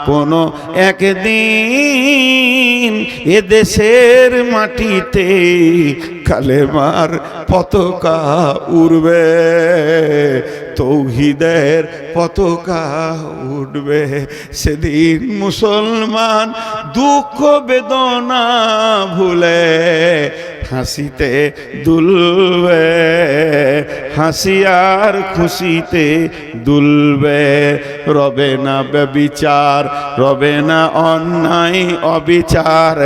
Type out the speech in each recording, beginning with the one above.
কোনো একদিন এদেশের মাটিতে কালেমার পতাকা উড়বে, তৌহিদের পতাকা উঠবে। সেদিন মুসলমান দুঃখ বেদনা ভুলে হাসিতে দুলবে, হাসি আর খুশিতে দুলবে। রবে না ব্যভিচার, রবে না অন্যায় অবিচার,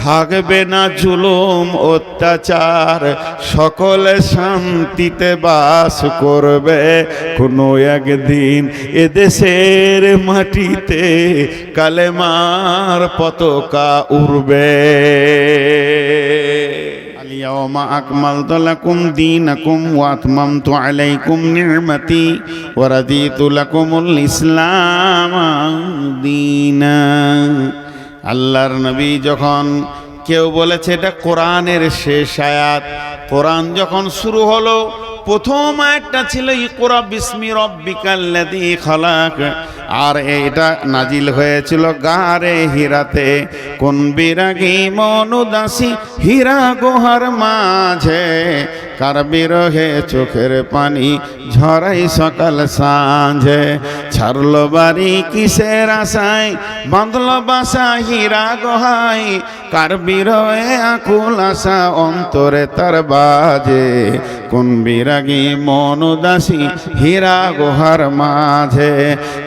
থাকবে না জুলুম অত্যাচার, সকলে শান্তিতে বাস করবে। কোনো একদিন এদেশের মাটিতে কালেমার পতাকা উড়বে। আল-ইয়াওমা আকমালতু লাকুম দীনাকুম ওয়া আতমামতু আলাইকুম নি'মাতি ওয়া রাদিতু লাকুমুল ইসলাম দীনা। আল্লাহর নবী যখন, কেউ বলেছে এটা কোরআনের শেষ আয়াত, কোরআন যখন শুরু হলো প্রথম আয়াতটা ছিল ইকরা বিসমি রাব্বিকাল্লাযী খালাক, আর এটা নাজিল হয়েছিল গারে হীরাতে। কোন বিরাগী মনুদাসী হীরা গুহার মাঝে, কার বিরহে চোখের পানি ঝরাই সকাল সাঁঝে। ছাড়লো বাড়ি কিসের আশায়, বাঁধলো বাসা হীরা গুহায়, কার বিরহে আকুল আশা অন্তরে তার বাজে। কোন বিরাগী মনুদাসী হীরা গুহার মাঝে,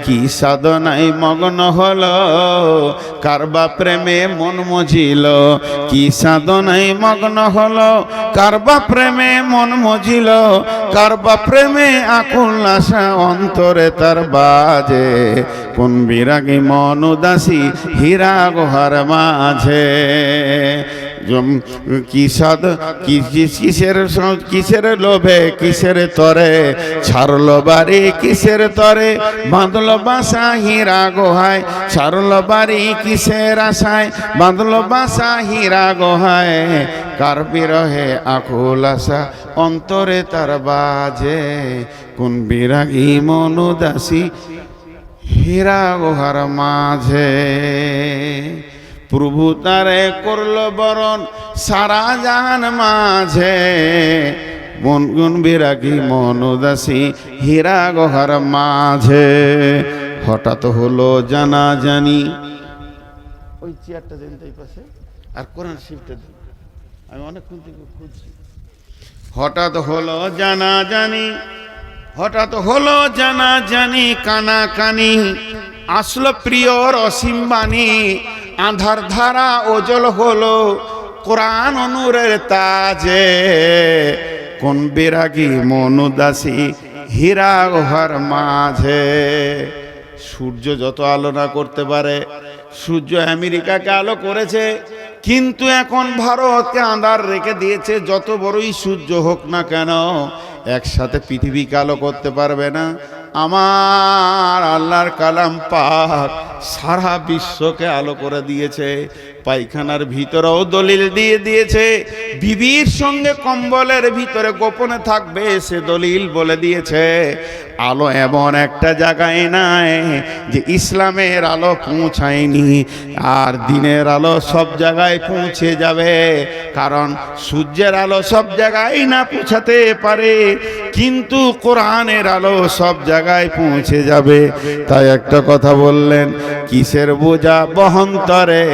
কি সাধনায় মগ্ন হলো, কারবা প্রেমে মন মজিল। কি সাধনায় মগ্ন হলো, কারবা প্রেমে মন মজিল, কারবা প্রেমে আকুল আশা অন্তরে তার বাজে। কোন বিরাগী মনুদাসী হীরা গুহার মাঝে। কিসের লোভে কিসের তরে, ছাড়লো বাড়ি কিসের তরে, বাঁধলো বাসা হীরা গুহায়। ছাড়লো বাড়ি কিসের আশায়, বাঁধলো বাসা হীরা গুহায়, কার বিরহে আকুল আশা অন্তরে তার বাজে। কোন বিরাগী মনুদাসী হীরা গুহার মাঝে। প্রভু তারে করলো বরণ সারা জাহান মাঝে। গুন বিরাগী মনুদাসী হীরা গুহার মাঝে। হঠাৎ হলো জানাজানি, ওই চেয়ারটা দেন তাই পাশে, আর কোরআন শিফটে দেন, আমি অনেকক্ষণ থেকে খুঁজছি। হঠাৎ হলো জানাজানি, হঠাৎ হলো জানাজানি, কানাকানি আসলো প্রিয়র অসীম বাণী। আধার ধারা ওজল হলো কোরআন নূরের তাজে। কোন বিরাগী মনুদাসী হীরা গুহার মাঝে। সূর্য যত আলো না করতে পারে, সূর্য আমেরিকাকে আলো করেছে, কিন্তু এখন ভারতকে আঁধার রেখে দিয়েছে। যত বড়ই সূর্য হোক না কেন, একসাথে পৃথিবীকে আলো করতে পারবে না। আমার আল্লাহর কালাম পাক সারা বিশ্বকে আলো করে দিয়েছে। পায়খানার ভিতরেও দলিল দিয়ে দিয়েছে, বিবির সঙ্গে কম্বলের ভিতরে গোপনে থাকবে সে দলিল বলে দিয়েছে। আলো এমন একটা জায়গায় নাই যে ইসলামের আলো পৌঁছায়নি, আর দিনের আলো সব জায়গায় পৌঁছে যাবে। কারণ সূর্যের আলো সব জায়গায় না পৌঁছাতে পারে, কিন্তু কোরআনের আলো সব জায়গায় পৌঁছে যাবে। তাই একটা কথা বললেন, কিসের বোঝা বহন্তরে,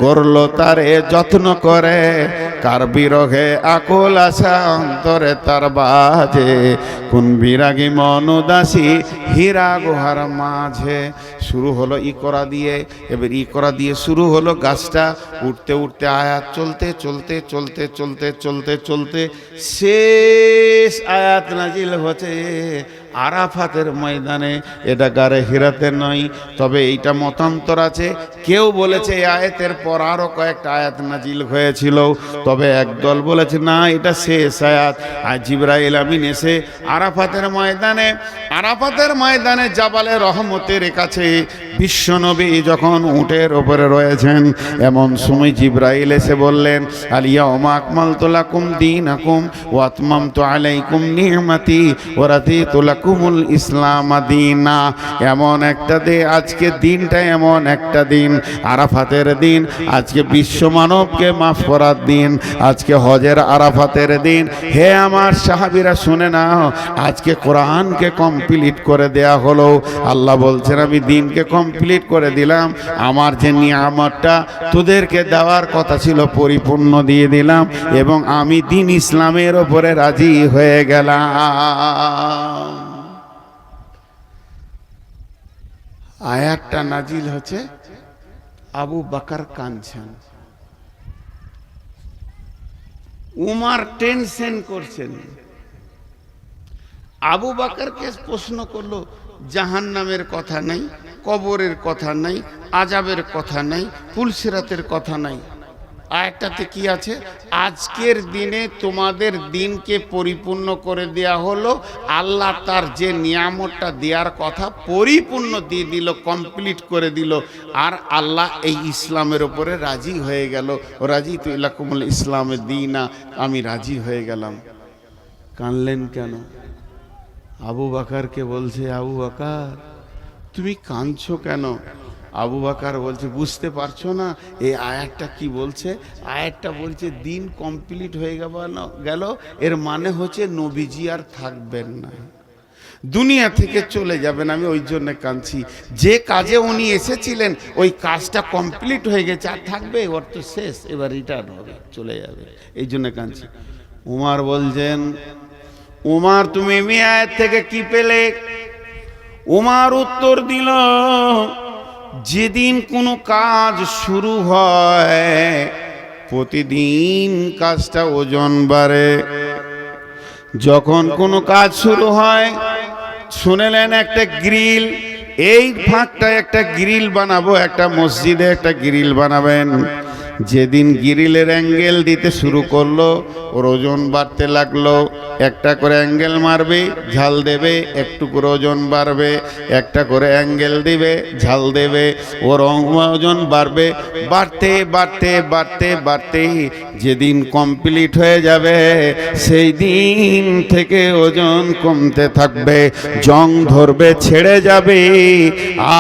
গড়ল তারে যত্ন করে, কার বিরহে আকুল আশা অন্তরে তার বাজে। কোন বিরাগী মনুদাসী হীরা গুহার মাঝে। শুরু হলো ইকরা দিয়ে, এবার ইকরা দিয়ে শুরু হলো গাছটা উঠতে উঠতে আয়াত চলতে চলতে চলতে চলতে চলতে চলতে শেষ আয়াত নাজিল হচ্ছে আরাফাতের ময়দানে। এটা গারে হীরাতে নয়, তবে এইটা মতান্তর আছে। কেউ বলেছে এই আয়াতের পর আরো কয়েকটা আয়াত নাজিল হয়েছিল, তবে একদল বলেছে না এটা শেষ আয়াত। আর জিবরাইল আমিন এসে আরাফাতের ময়দানে আরাফাতের ময়দানে জাবালে রহমতের কাছে বিশ্বনবী যখন উটের ওপরে রয়েছেন, এমন সময় জিবরাইল এসে বললেন, আলিয়াউমা আকমালতু লাকুম দীনাকুম ওয়া আতমামতু আলাইকুম নি'মাতি ওয়া রাদিতু লাকুমুল ইসলাম দীনা। এমন একটা দিন, আজকে দিনটা এমন একটা দিন, আরাফাতের দিন, আজকে বিশ্ব মানবকে মাফ করার দিন, আজকে হজের আরাফাতের দিন। হে আমার সাহাবীরা শুনে নাও, আজকে কোরআনকে কমপ্লিট করে দেয়া হলো। আল্লাহ বলছেন আমি দিনকে কমপ্লিট করে দিলাম, আমার যে নিয়ামতটা তোদেরকে দেওয়ার কথা ছিল পরিপূর্ণ দিয়ে দিলাম, এবং আমি দিন ইসলামের ওপরে রাজি হয়ে গেলাম। আয়াতটা নাজিল হচ্ছে, আবু বকর কাঁদছেন, উমর টেনশন করছেন। আবু বকরকে প্রশ্ন করলো, জাহান্নামের কথা নাই, কবরের কথা নাই, আযাবের কথা নাই, পুলসিরাতের কথা নাই। আয়াতটাতে কি আছে? আজকের দিনে তোমাদের দিনকে পরিপূর্ণ করে দেয়া হলো। আল্লাহ তার যে নিয়ামতটা দেওয়ার কথা পরিপূর্ণ দিয়ে দিল, কমপ্লিট করে দিল। আর আল্লাহ এই ইসলামের উপরে রাজি হয়ে গেল। রাজিতু লাকুমুল ইসলাম দীনা, আমি রাজি হয়ে গেলাম। কানলেন কেন? আবু বকরকে বলছে, আবু বকর তুমি কাঁদছো কেন? আবু বকর বলছে, বুঝতে পারছো না এই আয়াতটা কি বলছে? আয়াতটা বলছে দিন কমপ্লিট হয়ে গেল, এর মানে হচ্ছে নবীজি আর থাকবেন না, দুনিয়া থেকে চলে যাবেন। আমি ওই জন্য কাঁদছি, যে কাজে উনি এসেছিলেন ওই কাজটা কমপ্লিট হয়ে গেছে, আর থাকবে? ওর তো শেষ, এবার রিটার্ন হবে, চলে যাবে, এই জন্য কাঁদছি। উমর বলছেন, উমর তুমি আয়াত থেকে কি পেলে? উমর উত্তর দিল, যেদিন কোনো কাজ শুরু হয় প্রতিদিন কাজটা ওজন বাড়ে। যখন কোনো কাজ শুরু হয়, শুনেলেন একটা গ্রিল, এই ফাঁকটা একটা গ্রিল বানাবো, একটা মসজিদে একটা গ্রিল বানাবেন। যেদিন গ্রিলের অ্যাঙ্গেল দিতে শুরু করলো, ওর ওজন বাড়তে লাগলো। একটা করে অ্যাঙ্গেল মারবে, ঝাল দেবে, একটু করে ওজন বাড়বে, একটা করে অ্যাঙ্গেল দিবে, ঝাল দেবে, ওর ওজন বাড়বে, বাড়তে বাড়তে বাড়তে বাড়তে যেদিন কমপ্লিট হয়ে যাবে সেই দিন থেকে ওজন কমতে থাকবে, জং ধরবে, ছেড়ে যাবে,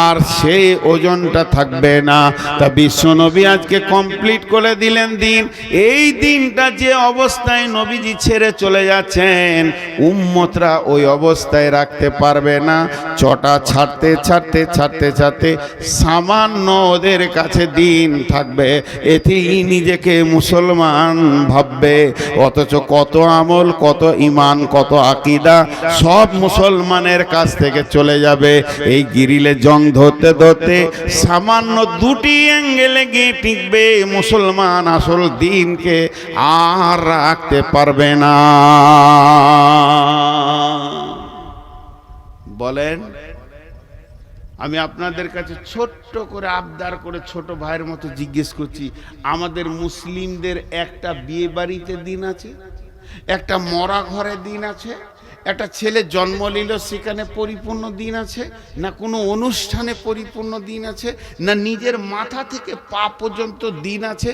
আর সেই ওজনটা থাকবে না। তা বিশ্বনবী আজকে কমপ্লিট করে দিলেন দিন। এই দিনটা যে অবস্থায় নবীজি ছেড়ে চলে যাচ্ছেন, উম্মতরা ওই অবস্থায় রাখতে পারবে না। চটা ছাড়তে ছাড়তে ছাড়তে ছাড়তে সামান্য ওদের কাছে দিন থাকবে, এতেই নিজেকে মুসলমান ভাববে। অথচ কত আমল, কত ইমান, কত আকীদা সব মুসলমানের কাছ থেকে চলে যাবে। এই গিরিলে জং ধরতে ধরতে সামান্য দুটি অ্যাঙ্গেলে গিয়ে টিকবে, মুসলমান আসল দিনকে আর রাখতে পারবে না। বলেন, আমি আপনাদের কাছে ছোট্ট করে আবদার করে ছোট ভাইয়ের মতো জিজ্ঞেস করছি, আমাদের মুসলিমদের একটা বিয়ে বাড়িতে দিন আছে, একটা মরা ঘরে দিন আছে, একটা ছেলে জন্ম নিল সেখানে পরিপূর্ণ দিন আছে, না কোনো অনুষ্ঠানে পরিপূর্ণ দিন আছে, না নিজের মাথা থেকে পা পর্যন্ত দিন আছে?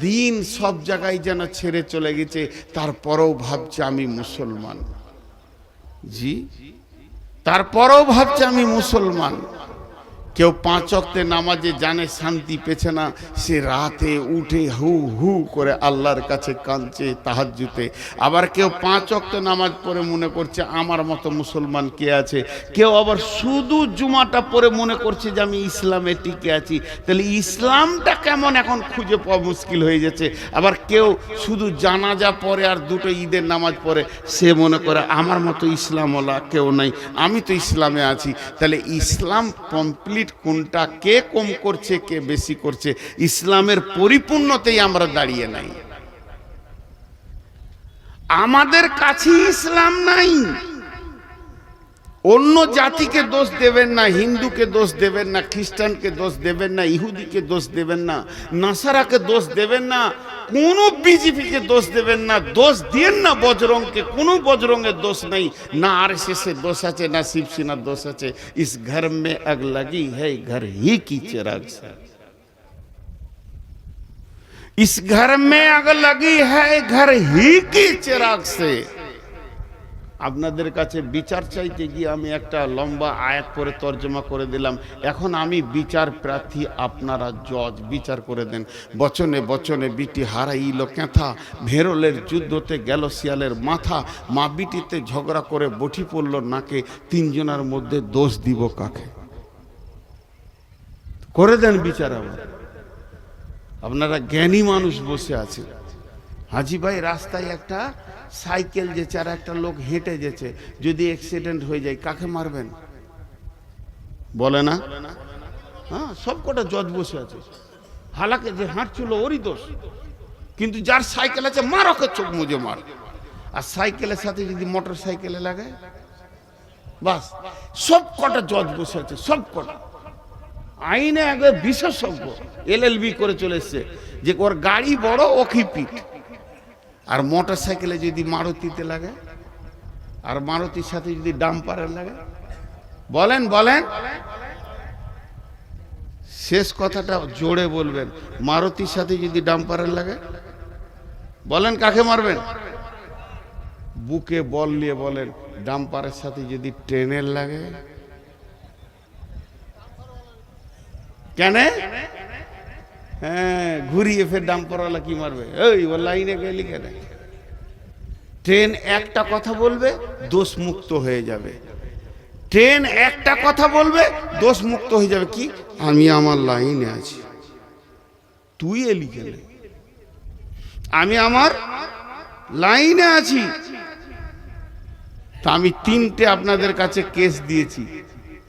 দিন সব জায়গায় যেন ছেড়ে চলে গেছে, তারপরেও ভাবছে আমি মুসলমান। জি, তারপরেও ভাবছে আমি মুসলমান। কেউ 5 ওয়াক্তে নামাজে জানে শান্তি পেছে না, সে রাতে উঠে হু হু করে আল্লাহর কাছে কাঁদছে তাহাজ্জুদে। আবার কেউ 5 ওয়াক্ত নামাজ পড়ে মনে করছে আমার মতো মুসলমান কে আছে। কেউ আবার শুধু জুমাটা পড়ে মনে করছে যে আমি ইসলামে টিকে আছি। তাহলে ইসলামটা কেমন এখন খুঁজে পাওয়া মুশকিল হয়ে যাচ্ছে। আবার কেউ শুধু জানাজা পড়ে আর 2টো ঈদের নামাজ পড়ে, সে মনে করে আমার মতো ইসলামওয়ালা কেউ নাই, আমি তো ইসলামে আছি। তাহলে ইসলাম কমপ্লিট কোনটা, কে কম করছে কে বেশি করছে? ইসলামের পরিপূর্ণতেই আমরা দাঁড়িয়ে নাই, আমাদের কাছে ইসলাম নাই। অন্য জাতিকে দোষ দেবেন না, হিন্দুকে দোষ দেবেন না, খ্রিস্টানকে দোষ দেবেন না, ইহুদিকে দোষ দেবেন না, নাসারাকে দোষ দেবেন না, কোন বিজেপিকে দোষ দেবেন না, দোষ দিয়েন না বজরংকে, কোনো বজরংয়ের দোষ নেই, না आरएसएस এর দোষ আছে, না শিবসেনার দোষ আছে। इस घर में आग लगी है घर ही की चिराग से, इस घर में आग लगी है घर ही की चिराग से। আপনাদের কাছে বিচার চাইতে গিয়ে আমি একটা লম্বা আয়াত পরে তর্জমা করে দিলাম। এখন আমি বিচার প্রার্থী, আপনারা জজ, বিচার করে দেন। বচনে বচনে বিটি হারাইল কেথা, ভেরলের যুদ্ধতে গেল শিয়ালের মাথা, মা বিটিতে ঝগড়া করে বটি পড়ল নাকে, তিনজনের মধ্যে দোষ দিব কাকে? করে দেন বিচার। আপনারা জ্ঞানী মানুষ বসে আছে। হাজি ভাই, রাস্তায় একটা সাইকেল যেছে আর একটা লোক হেঁটে যেছে, যদি অ্যাক্সিডেন্ট হয়ে যায় কাকে মারবেন? বলে না? হ্যাঁ, সব কটা জজ বসে আছে। হালাকে যে হাঁটছিল ওরই দোষ, কিন্তু যার সাইকেল আছে মার, ওকে চোখ মুজে মার। আর সাইকেলের সাথে যদি মোটর সাইকেলে লাগে, বাস সব কটা জজ বসে আছে, সব কটা আইনে একবার বিশেষজ্ঞ, LLB করে চলে এসছে যে ওর গাড়ি বড়, ওকে পিট। আর মোটর সাইকেলে যদি মারুতিতে লাগে, আর মারুতির সাথে যদি ডাম্পারে লাগে, বলেন বলেন, শেষ কথাটা জোরে বলবেন, মারুতির সাথে যদি ডাম্পারে লাগে, বলেন কাকে মারবেন? বুকে বল নিয়ে বলেন, ডাম্পারের সাথে যদি ট্রেনের লাগে, কেন? হ্যাঁ, ঘুরিয়ে ফের ডাম্পারওয়ালা কি মারবে? ওই ও লাইনে গেলি কেন? ট্রেন একটা কথা বলবে, দোষ মুক্ত হয়ে যাবে। ট্রেন একটা কথা বলবে, দোষ মুক্ত হয়ে যাবে। কি? আমি আমার লাইনে আছি, তুই এলি কেন? আমি আমার লাইনে আছি। তা আমি তিনটে আপনাদের কাছে কেস দিয়েছি।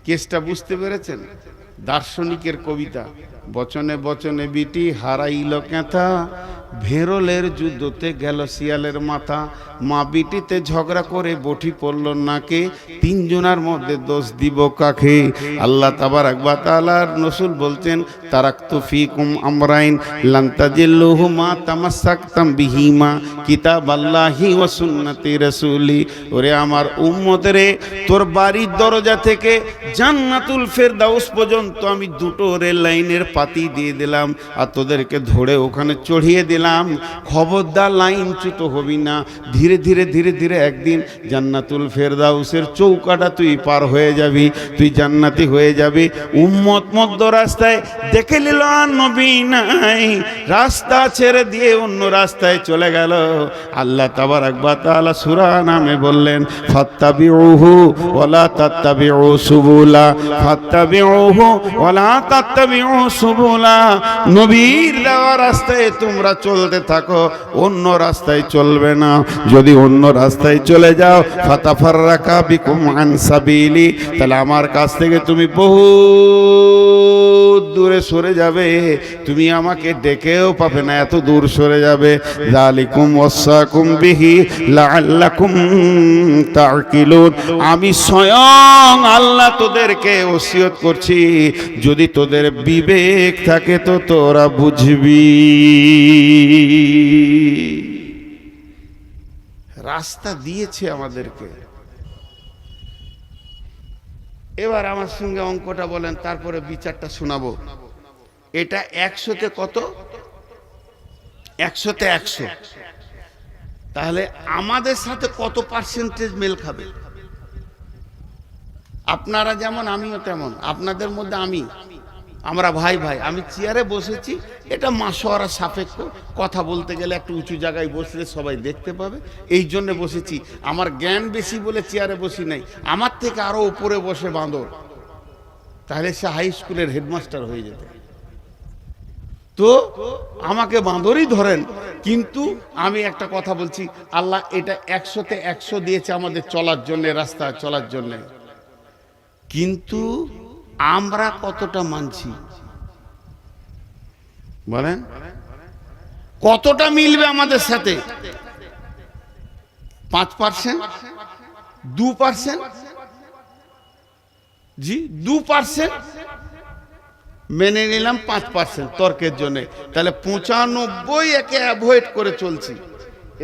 কেসটা বুঝতে পেরেছেন? দার্শনিকের কবিতা, বচনে বচনে বিটি হারাইল কেথা, ভেরলের যুদ্ধতে গেল শিয়ালের মাথা, মা বিটিতে ঝগড়া করে বটি পড়ল নাকে, তিনজনের মধ্যে দোষ দিব কাকে? আল্লাহ তাবারাক ওয়া তাআলার রাসূল বলছেন, তারাকতু ফীকুম আমরাইন লান তাজিল্লুহুমা তামাসসাকতাম বিহিমা কিতাবাল্লাহি ওয়া সুন্নতি রাসূলি। ওরে আমার উম্মতরে, তোর বাড়ির দরজা থেকে জান্নাতুল ফেরদাউস পর্যন্ত আমি দুটো রেল লাইনের পাতি দিয়ে দিলাম, আর তোদেরকে ধরে ওখানে চড়িয়ে দিলাম। খবরদার লাইনচ্যুত হবি না। ধীরে ধীরে ধীরে ধীরে একদিন জান্নাতুল ফেরদাউসের চৌকাটা তুই পার হয়ে যাবি, তুই জান্নাতি হয়ে যাবি। উম্মত মধ্য রাস্তায় দেখে নিল আর নবী নাই, রাস্তা ছেড়ে দিয়ে অন্য রাস্তায় চলে গেল। আল্লাহ তাবারাক ওয়া তাআলা সূরা নামে বললেন, ফাত্তাবিউহু ওয়ালা তাত্তাবিউ সুবুলা, ফাত্তাবিউহু ওয়ালা তাত্তাবিউ সুবুলা। নবীর দেওয়া রাস্তায় তোমরা চলতে থাকো, অন্য রাস্তায় চলবে না। যদি অন্য রাস্তায় চলে যাও, ফাতাফাররাকা বিকুম আন সাবিলি, তাহলে আমার কাছ থেকে তুমি বহু দূরে সরে যাবে, তুমি আমাকে ডেকেও পাবে না, এত দূর সরে যাবে। যালিকুম ওয়াসাকুম বিহি লাআল্লাকুম তাকিলুন। আমি স্বয়ং আল্লাহ তোদেরকে ওসিয়ত করছি, যদি তোদের বিবেক থাকে তো তোরা বুঝবি। রাস্তা দিয়েছে আমাদেরকে। এবার আমার সঙ্গে অঙ্কটা বলেন, তারপরে বিচারটা শোনাবো। এটা 100তে কত? 100তে 100। তাহলে আমাদের সাথে কত পার্সেন্টেজ মেল খাবে? আপনারা যেমন আমিও তেমন, আপনাদের মধ্যে আমরা ভাই ভাই। আমি চেয়ারে বসেছি, এটা মাশওয়ারা সাপেক্ষ, কথা বলতে গেলে একটু উঁচু জায়গায় বসলে সবাই দেখতে পাবে, এই জন্য বসেছি। আমার জ্ঞান বেশি বলে চেয়ারে বসি নাই, আমার থেকে আরো উপরে বসে বাঁদর, তাহলে সে হাই স্কুলের হেডমাস্টার হয়ে যেত। তো আমাকে বাঁদরই ধরেন, কিন্তু আমি একটা কথা বলছি, আল্লাহ এটা 100তে 100 দিয়েছে আমাদের চলার জন্য, রাস্তা চলার জন্য। কিন্তু আমরা কতটা মানছি বলেন? কতটা মিলবে আমাদের সাথে? 5%, 2%, জি 2% মেনে নিলাম, 5% তর্কের জন্য, তাহলে 95 একে অ্যাভয়েড করে চলছি।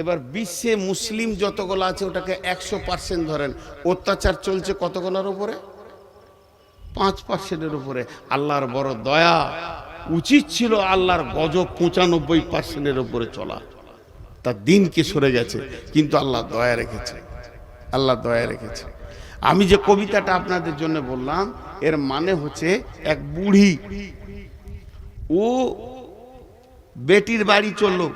এবার বিশ্বে মুসলিম যতগুলো আছে ওটাকে 100% ধরেন, অত্যাচার চলছে কতগুলোর উপরে? 5%-এর উপরে। আল্লাহর বড় দয়া, উচিত ছিল আল্লাহর গজব 95%-এর উপরে চলা, তার দিনকে সরে গেছে, কিন্তু আল্লাহ দয়া রেখেছে, আল্লাহ দয়া রেখেছে। আমি যে কবিতাটা আপনাদের জন্য বললাম এর মানে হচ্ছে এক বুড়ি, ও বেটির বাড়ি চললো,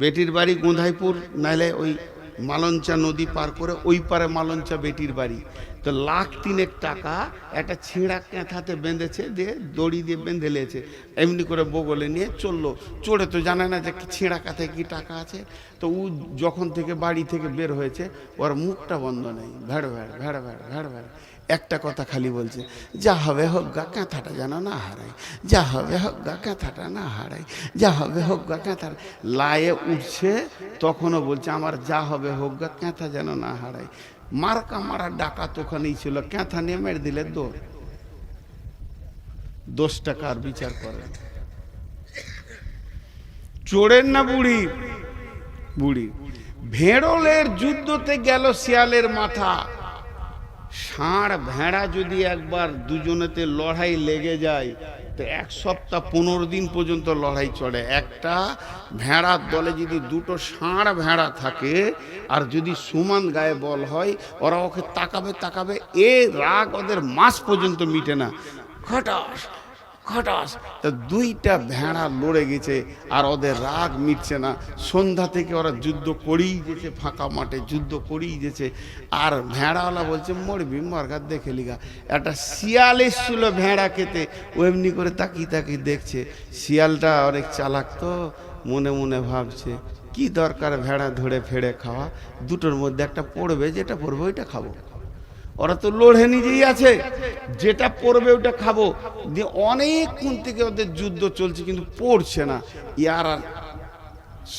বেটির বাড়ি গোঁধাইপুর, নাইলে ওই মালঞ্চা নদী পার করে ওই পারে মালঞ্চা বেটির বাড়ি। তো 1,03,000 টাকা একটা ছিঁড়া ক্যাঁথাতে বেঁধেছে, দিয়ে দড়ি দিয়ে বেঁধে নিয়েছে, এমনি করে বগলে নিয়ে চললো। চড়ে তো জানে না যে ছিঁড়া কাঁথায় কি টাকা আছে। তো ও যখন থেকে বাড়ি থেকে বের হয়েছে ওর মুখটা বন্ধ নেই, ভেড় ভেড় ভেড় ভেড় ভেড় ভেড় একটা কথা খালি বলছে, যা হবে হোক গা, কাঁথাটা যেন না হারাই, যা হবে হোক গা, কাঁথাটা না হারাই, যা হবে হোক গা, কাঁথা। লায়ে উঠছে তখনও বলছে আমার যা হবে হোক গা, কাঁথা যেন না হারাই। মার্কা মারা ডাকাত ওখানেই ছিল, কাঁথা নিয়ে মেরে দিলে দৌড়। 10 টাকার বিচার করেন, চোরের না বুড়ি? বুড়ি। ভেড়লের যুদ্ধতে গেল শিয়ালের মাথা। ষাঁড় ভেড়া যদি একবার দুজনেতে লড়াই লেগে যায় তো 1 সপ্তাহ 15 দিন পর্যন্ত লড়াই চলে। একটা ভেড়ার দলে যদি 2টো ষাঁড় ভেড়া থাকে আর যদি সমান গায়ে বল হয়, ওরা ওকে তাকাবে তাকাবে, এ রাগ ওদের মাস পর্যন্ত মিটে না। খটাস খটাস, তা 2টা ভেড়া লড়ে গেছে আর ওদের রাগ মিটছে না। সন্ধ্যা থেকে ওরা যুদ্ধ করেই গেছে, ফাঁকা মাঠে যুদ্ধ করেই গেছে। আর ভেড়াওয়ালা বলছে মরবি মরগার দেখে লিগা। একটা শিয়াল এসছিল ভেড়া খেতে, ও এমনি করে তাকিয়ে তাকিয়ে দেখছে। শিয়ালটা অনেক চালাক, তো মনে মনে ভাবছে কি দরকার ভেড়া ধরে ফেড়ে খাওয়া, 2টোর মধ্যে একটা পড়বে, যেটা পড়বে ওইটা খাবো। ওরা তো লড়ে নিজেই আছে, যেটা পড়বে ওটা খাবো। দিয়ে অনেকক্ষণ থেকে ওদের যুদ্ধ চলছে কিন্তু পড়ছে না। ইয়ার আর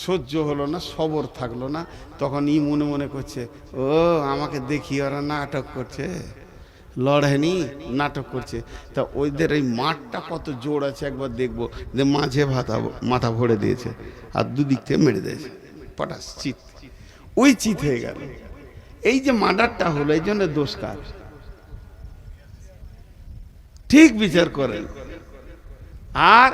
সহ্য হলো না, সবর থাকলো না। তখন ই মনে মনে করছে, ও আমাকে দেখি ওরা নাটক করছে, লড়েনি নাটক করছে। তা ওইদের এই মাঠটা কত জোর আছে একবার দেখবো। যে মাঝে মাথা ভরে দিয়েছে আর দুদিক থেকে মেরে দিয়েছে, পটাশ চিত, ওই চিত হয়ে গেল। এই যে মার্ডারটা হলো, এই জন্য দোষ কার? ঠিক বিচার করেন। আর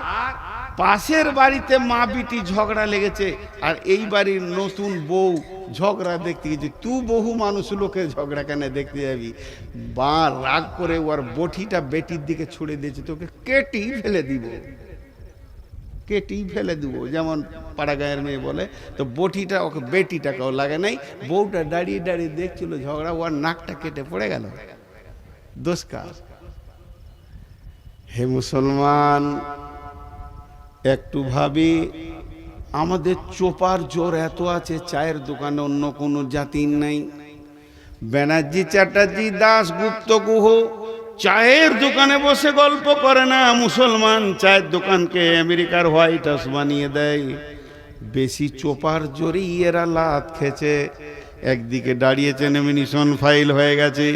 পাশের বাড়িতে মা বিটি ঝগড়া লেগেছে, আর এই বাড়ির নতুন বউ ঝগড়া দেখতে গেছে। তুই বহু মানুষ লোকের ঝগড়া কেন দেখতে যাবি? বা রাগ করে ওর বটিটা বেটির দিকে ছুড়ে দিয়েছে, তোকে কেটি ফেলে দিব, কেটি ফেলে দিব, যেমন পাড়া গায়ের মেয়ে বলে। তো বটিটা ওকে, বেটিটাকেও লাগে নাই। বউটা দাঁড়িয়ে দাঁড়িয়ে দেখছিল ঝগড়া, ওর নাকটা কেটে পড়ে গেল। দোষ কার? হে মুসলমান, একটু ভাবি, আমাদের চোপার জোর এত আছে, চায়ের দোকানে অন্য কোনো জাতির নাই। ব্যানার্জি, চ্যাটার্জি, দাস, গুপ্ত, গুহ চায়ের দোকানে বসে গল্প করে না। মুসলমান চায়ের দোকানকে আমেরিকার হোয়াইট হাউস বানিয়ে দেয়। বেশি চোপার জোরেই এরা লাত খেছে। একদিকে দাঁড়িয়েছে নমিনেশন ফাইল হয়ে গেছে,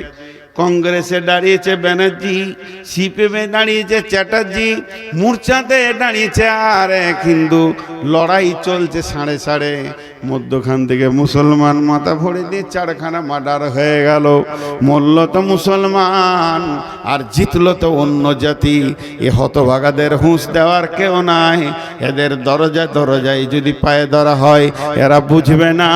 কংগ্রেসে দাঁড়িয়েছে ব্যানার্জি, সিপিএমে দাঁড়িয়েছে চ্যাটার্জি, মূর্ছাতে দাঁড়িয়েছে আর এক হিন্দু। লড়াই চলছে সাড়ে সাড়ে। মধ্যখান থেকে মুসলমান মাথা ভরে দিয়ে 4খানা মার্ডার হয়ে গেল। মরল তো মুসলমান আর জিতল তো অন্য জাতি। এ হতভাগাদের হুঁশ দেওয়ার কেউ নাই। এদের দরজায় দরজায় যদি পায়ে ধরা হয় এরা বুঝবে না,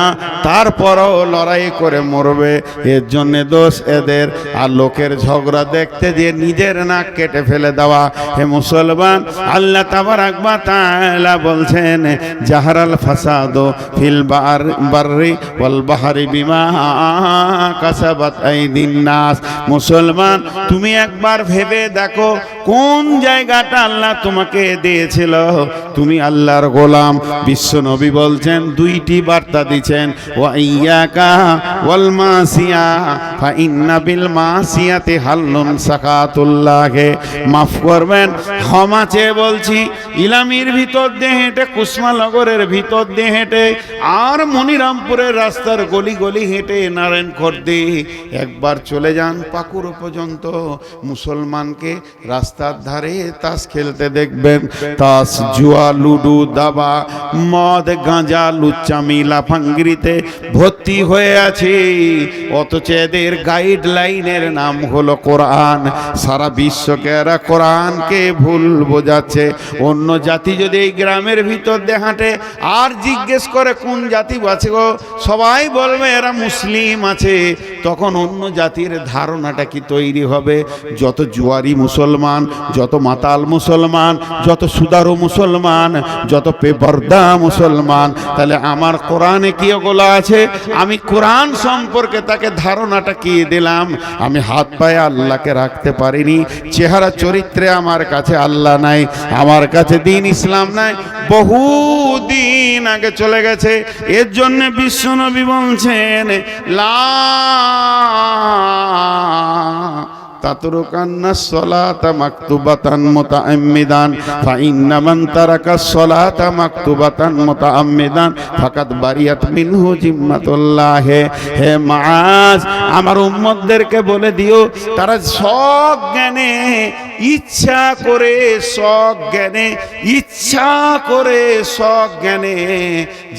তারপরও লড়াই করে মরবে। এর জন্যে দোষ এদের। আর লোকের ঝগড়া দেখতে দিয়ে নিজের নাক কেটে ফেলে দেওয়া। হে মুসলমান, আল্লাহ তাবারাক ওয়া তাআলা বলছেন, জাহারাল ফাসাদু ফিল বাররি ওয়াল বাহরি বিমা কাসাবাত আইদিন নাস। মুসলমান, তুমি একবার ভেবে দেখো কোন জায়গাটা আল্লাহ তোমাকে দিয়েছিল। তুমি আল্লাহর গোলাম। বিশ্ব নবী বলছেন, 2টি বার্তা দিচ্ছেন, ওয়া ইয়াকা ওয়াল মাসিয়া ফা ইন্না বিল মাসিয়াতি হাল্লুন সাকাতুল্লাহে। মাফ করবেন, ক্ষমা চেয়ে বলছি, ইলামির ভিতর দিয়ে হেঁটে, কুসমানগরের ভিতর দিয়ে হেঁটে, আর মনিরামপুরের রাস্তার গলি গলি হেঁটে নারায়ণখর্দে একবার চলে যান পাকুড় পর্যন্ত, মুসলমানকে রাস্তার ধারে তাস খেলতে দেখবেন। তাস, জুয়া, লুডু, দাবা, মদ, গাঁজা, লুচ্চামি, লাফাঙ্গিরিতে ভর্তি হয়ে আছে। অথচ এদের গাইডলাইনের নাম হলো কোরআন। সারা বিশ্বকে এরা কোরআনকে ভুল বোঝাচ্ছে। অন্য জাতি যদি এই গ্রামের ভিতর দিয়ে হাঁটে আর জিজ্ঞেস করে কোন জাতি আছে গো, সবাই বলবে এরা মুসলিম আছে। তখন অন্য জাতির ধারণাটা কি তৈরি হবে? যত জুয়ারি মুসলমান, যত মাতাল মুসলমান, যত সুদারু মুসলমান, যত পেবর্দা মুসলমান, তাহলে আমার কোরআনে কি ওগুলো আছে? আমি কোরআন সম্পর্কে তাকে ধারণাটা কি দিলাম? আমি হাত পায়ে আল্লাহকে রাখতে পারিনি, চেহারা চরিত্রে আমার কাছে আল্লাহ নাই, আমার কাছে দিন ইসলাম নাই, বহু দিন আগে চলে গেছে। এর জন্য বিশ্বনবী বলছেন লা তাতরুকান্না সলাতা মাকতুবাতান মুতাআম্মিদান ফাইন্না মান তারাকাস সলাতা মাকতুবাতান মুতাআম্মিদান ফাকাদ বারিয়াত মিনহু জিম্মাতুল্লাহ। হে মুআজ, আমার উম্মতদেরকে বলে দিও তারা সজ্ঞানে ইচ্ছা করে, সজ্ঞানে ইচ্ছা করে, সজ্ঞানে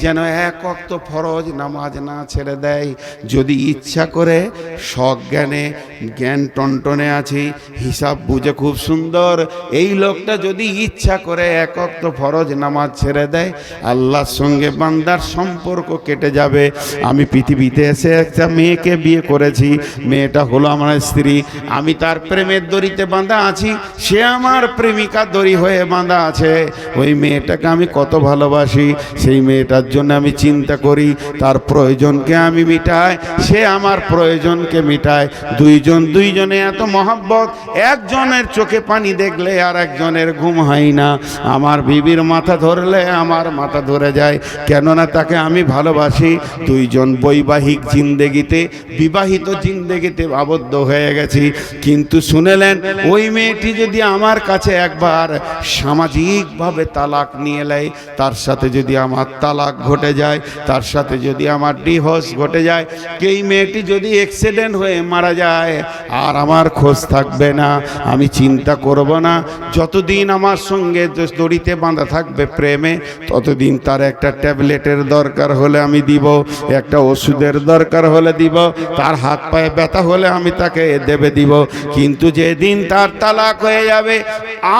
যেন এক ওয়াক্ত ফরজ নামাজ না ছেড়ে দেয়। যদি ইচ্ছা করে সজ্ঞানে, জ্ঞান টনটনে আছে, হিসাব বুঝে খুব সুন্দর, এই লোকটা যদি ইচ্ছা করে এক ওয়াক্ত ফরজ নামাজ ছেড়ে দেয়, আল্লাহর সঙ্গে বান্দার সম্পর্ক কেটে যাবে। আমি পৃথিবীতে এসে একটা মেয়েকে বিয়ে করেছি, মেয়েটা হলো আমার স্ত্রী, আমি তার প্রেমের দড়িতে বাঁধা আছি, সে আমার প্রেমিকা দড়ি হয়ে বাঁধা আছে। ওই মেয়েটাকে আমি কত ভালোবাসি, সেই মেয়েটার জন্য আমি চিন্তা করি, তার প্রয়োজনকে আমি মিটাই, সে আমার প্রয়োজনকে মিটায়। দুইজনে এত মহব্বত, একজনের চোখে পানি দেখলে আর একজনের ঘুম হয় না। আমার বিবির মাথা ধরলে আমার মাথা ধরে যায়, কেননা তাকে আমি ভালোবাসি। দুইজন বৈবাহিক জিন্দেগিতে, বিবাহিত জিন্দেগিতে আবদ্ধ হয়ে গেছি। কিন্তু শুনেলেন, ওই মেয়েটি যদি আমার কাছে একবার সামাজিকভাবে তালাক নিয়ে নেয়, তার সাথে যদি আমার তালাক ঘটে যায়, তার সাথে যদি আমার ডিভোর্স ঘটে যায়, এই মেয়েটি যদি অ্যাক্সিডেন্ট হয়ে মারা যায়, আর আমার খোঁজ থাকবে না, আমি চিন্তা করব না। যতদিন আমার সঙ্গে দড়িতে বাঁধা থাকবে প্রেমে, ততদিন তার একটা ট্যাবলেটের দরকার হলে আমি দিব, একটা ওষুধের দরকার হলে দিব, তার হাত পায়ে ব্যথা হলে আমি তাকে দেবে দিব। কিন্তু যেদিন তার তালাক হয়ে যাবে,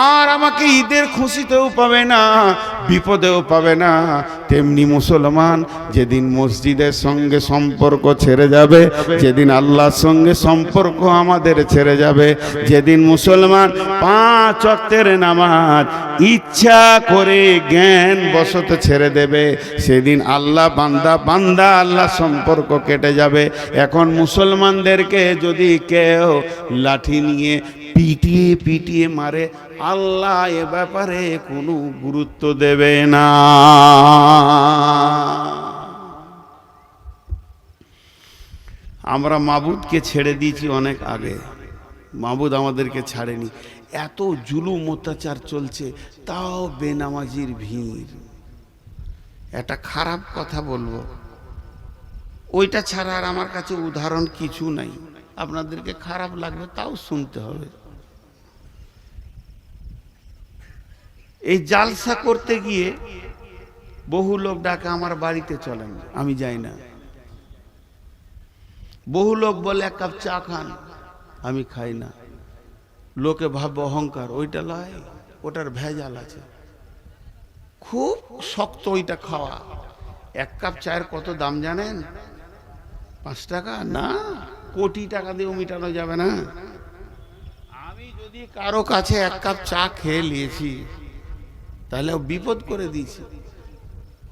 আর আমাকে ঈদের খুশিতেও পাবে না, বিপদেও পাবে না। তেমনি মুসলমান যেদিন মসজিদের সঙ্গে সম্পর্ক ছেড়ে যাবে, যেদিন আল্লাহর সঙ্গে সম্পর্ক আমাদের ছেড়ে যাবে, যেদিন মুসলমান 5 ওয়াক্তের নামাজ ইচ্ছা করে জ্ঞান বশত ছেড়ে দেবে, সেদিন আল্লাহ বান্দা আল্লাহ সম্পর্ক কেটে যাবে। এখন মুসলমানদেরকে যদি কেউ লাঠি নিয়ে পিটিয়ে মারে, আল্লাহ এ ব্যাপারে কোনো গুরুত্ব দেবে না। আমরা মাবুদকে ছেড়ে দিয়েছি অনেক আগে, মাবুদ আমাদেরকে ছাড়েনি। এত জুলুম অত্যাচার চলছে, তাও বেনামাজির ভিড়। একটা খারাপ কথা বলবো, ওইটা ছাড়া আর আমার কাছে উদাহরণ কিছু নাই। আপনাদেরকে খারাপ লাগবে, তাও শুনতে হবে। এই জালসা করতে গিয়ে বহু লোক ডাকে আমার বাড়িতে চলেন, আমি যাই না। বহু লোক বলে এক কাপ চা খান, আমি খাই না। লোকে ভাববে অহংকার, ওইটা লয়, ওটার ভেজাল আছে, খুব শক্ত ওইটা খাওয়া। এক কাপ চায়ের কত দাম জানেন? 5 টাকা না, কোটি টাকা দিয়েও মিটানো যাবে না। আমি যদি কারো কাছে এক কাপ চা খেয়ে নিয়েছি, তাহলে বিপদ করে দিয়েছি।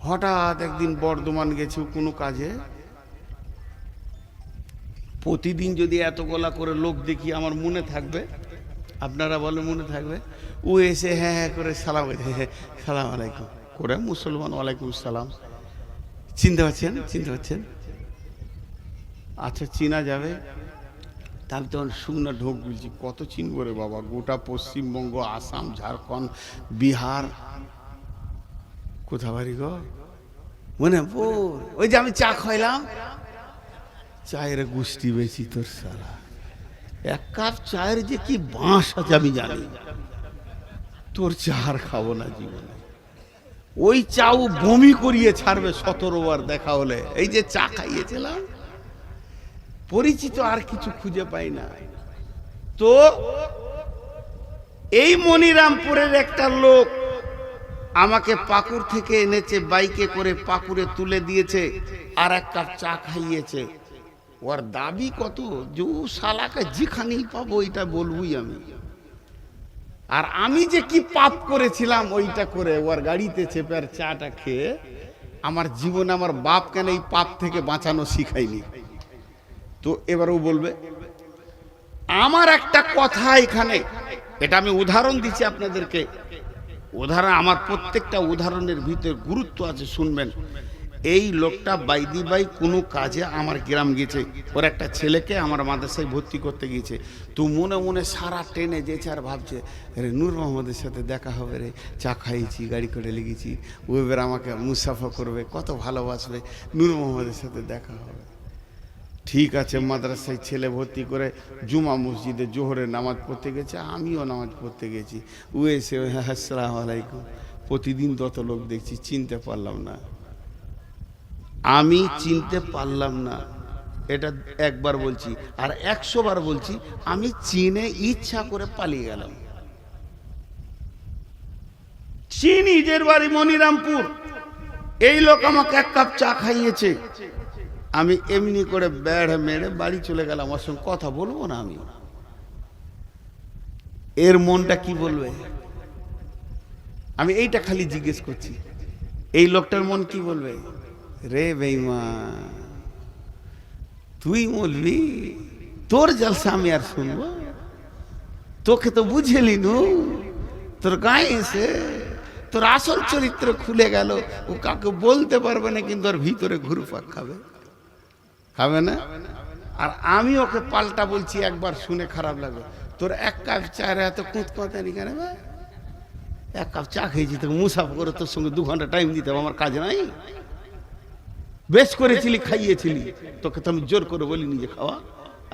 হঠাৎ একদিন বর্ধমান গেছি কোনো কাজে, প্রতিদিন যদি এত গলা করে লোক দেখি, আমার মনে থাকবে? আপনারা বলে মনে থাকবে? ও এসে হ্যাঁ হ্যাঁ করে সালাম, সালাম আলাইকুম করে, মুসলমান, ওয়ালাইকুম সালাম। চিনতে পারছেন? আচ্ছা, চিনা যাবে। তা আমি তখন শুকনো ঢোক বলছি, কত চিনবো রে বাবা, গোটা পশ্চিমবঙ্গ, আসাম, ঝাড়খণ্ড, বিহার, কোথা বাড়ি গো মনে ওই যে আমি চা খাইলাম, চায়ের গুষ্টি বেশি তোর সারা, এক কাপ চায়ের যে কি বাঁশ আছে আমি জানি, তোর চা আর খাবো না জীবনে। ওই চাও বমি করিয়ে ছাড়বে 17 বার দেখা হলে। এই যে চা খাইয়েছিলাম, পরিচিত আর কিছু খুঁজে পাই না। তো এই মনিরামপুরের একটা লোক আমাকে পাকুড় থেকে এনেছে, বাইকে করে পাকুড়ে তুলে দিয়েছে, আর এক কাপ চা খাইয়েছে। ওর দাবি কত, যে শালাকে যেখানেই পাবো ওইটা বলবই আমি। আর আমি যে কি পাপ করেছিলাম ওইটা করে ওর গাড়িতে চেপে আর চাটা খেয়ে, আমার জীবনে আমার বাপ কেন এই পাপ থেকে বাঁচানো শিখায়নি। তো এবার ও বলবে, আমার একটা কথা এখানে, এটা আমি উদাহরণ দিচ্ছি আপনাদেরকে, উদাহরণ, আমার প্রত্যেকটা উদাহরণের ভিতরে গুরুত্ব আছে, শুনবেন। এই লোকটা বাইদি বাই কোনো কাজে আমার গ্রাম গেছে, ওর একটা ছেলেকে আমার মাদ্রাসায় ভর্তি করতে গিয়েছে। তো মনে মনে সারা ট্রেনে যেছে আর ভাবছে, রে নূর মোহাম্মদের সাথে দেখা হবে রে, চা খাইয়েছি, গাড়ি করে লেগেছি, ও এবার আমাকে মুসাফা করবে, কত ভালোবাসবে, নূর মোহাম্মদের সাথে দেখা হবে। ঠিক আছে, মাদ্রাসায় ছেলে ভর্তি করে জুমা মসজিদে জোহরের নামাজ পড়তে গেছে, আমিও নামাজ পড়তে গেছি। ও এসে আসসালামু আলাইকুম, প্রতিদিন তত লোক দেখছি, চিনতে পারলাম না, আমি চিনতে পারলাম না। এটা একবার বলছি, আর 100 বার বলছি, আমি চিনে ইচ্ছা করে পালিয়ে গেলাম। নিজের বাড়ি মনিরামপুর, এই লোক আমাকে এক কাপ চা খাইয়েছে, আমি এমনি করে বেড়ে মেরে বাড়ি চলে গেলাম। আমার সঙ্গে কথা বলবো না আমি, এর মনটা কি বলবে? আমি এইটা খালি জিজ্ঞেস করছি, এই লোকটার মন কি বলবে? রে বেঈমান, তুই বলবি তোর জলসা আমি আর শুনবো? তোকে তো বুঝেলি নু, তোর গায়ে এসে তোর আসল চরিত্র খুলে গেল। ও কাউকে বলতে পারবে না, কিন্তু ওর ভিতরে ঘুরপাক খাবে, খাবে না? আর আমি ওকে পাল্টা বলছি, একবার শুনে খারাপ লাগবে, তোর এক কাপ চায়ের এত কুঁতকুঁতানি কেন? এক কাপ চা খেয়েছি, তোকে মুসাফা করে তোর সঙ্গে 2 ঘন্টা টাইম দিতে হবে, আমার কাজ নাই? বেশ করেছিলি, খাইয়েছিলি, তোকে তো আমি জোর করে বলিনি যে খাওয়া,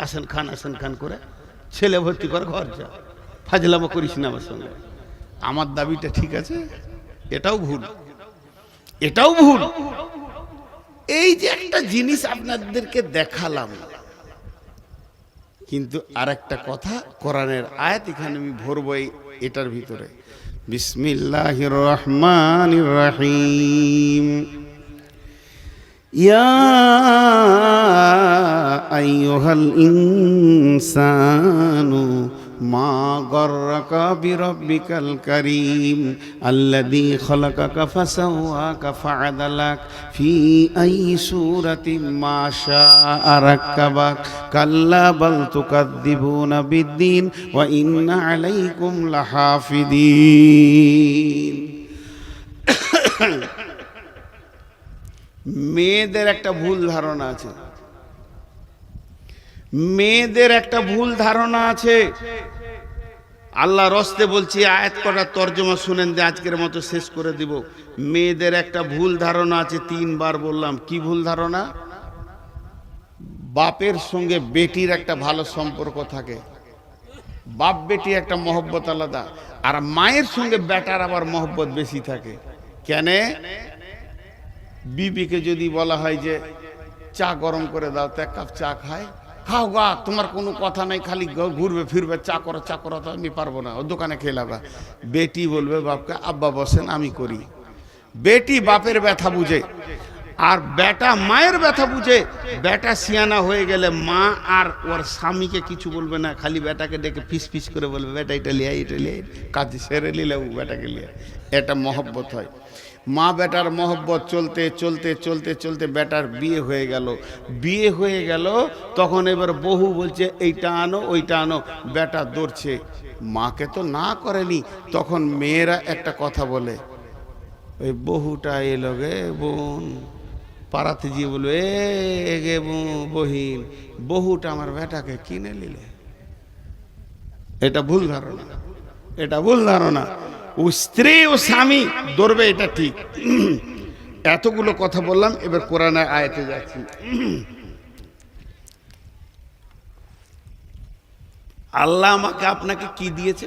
আসেন খান করে ছেলে ভর্তি কর, ঘর যা, ফাজলামো করিস না আমার সঙ্গে। আমার দাবিটা ঠিক আছে? এটাও ভুল, এটাও ভুল। এই যে একটা জিনিস আপনাদেরকে দেখালাম, কিন্তু আর একটা কথা, কোরআনের আয়াত এখানে আমি ভরবো এটার ভিতরে। বিসমিল্লাহির রহমানির রহিম। ইয়া আইয়ুহাল ইনসানু মা গররাকা বিরব্বিকাল কারীম আল্লাযী খালাকাকা ফাসাওয়াকা ফাআদালাক ফি আইয়ি সূরাতিন মা শাআ রাক্কাবাক কাল্লা বাল তুকাযযিবুনা বিদ্দীন ওয়া ইন্না আলাইকুম লাহাফিযীন। মেয়েদের একটা ভুল ধারণা আছে, মেয়েদের একটা ভুল ধারণা আছে। আল্লাহ রস্তে বলছি, আয়াত করার তর্জমা শুনেন, যে আজকের মতো শেষ করে দিব। মেয়েদের একটা ভুল ধারণা আছে, 3 বার বললাম। কি ভুল ধারণা? বাপের সঙ্গে বেটির একটা ভালো সম্পর্ক থাকে, বাপ বেটি একটা মহব্বত আলাদা, আর মায়ের সঙ্গে বেটার আবার মহব্বত বেশি থাকে। কেন? বিবিকে যদি বলা হয় যে চা গরম করে দাও, তো 1 কাপ চা খায়, খাও গা, তোমার কোনো কথা নাই, খালি ঘুরবে ফিরবে, চা করো, তো আমি পারবো না, ও দোকানে খেয়ে লাগা। বেটি বলবে বাপকে, আব্বা বসেন আমি করি। বেটি বাপের ব্যথা বুঝে, আর বেটা মায়ের ব্যথা বুঝে। বেটা সিয়ানা হয়ে গেলে মা আর ওর স্বামীকে কিছু বলবে না, খালি বেটাকে ডেকে ফিস করে বলবে, বেটা এটা লিয়ে, কাজ সেরে নিলে ও বেটাকে লিয়ে। এটা মহব্বত হয়। মা বেটার মহব্বত চলতে চলতে চলতে চলতে বেটার বিয়ে হয়ে গেল। তখন এবার বহু বলছে এইটা আনো ওইটা আনো, বেটা দৌড়ছে, মাকে তো না করেনি। তখন মেয়েরা একটা কথা বলে, ওই বহুটা এলো গে বোন, পাড়াতে গিয়ে বলবে এ গে বহিন, বহুটা আমার বেটাকে কিনে নিলে। এটা ভুল ধারণা, এটা ভুল ধারণা। ও স্ত্রী ও স্বামী ধরবে, এটা ঠিক। এতগুলো কথা বললাম, এবার কোরআনের আয়াতে যাচ্ছি। আল্লাহ আমাকে আপনাকে কি দিয়েছে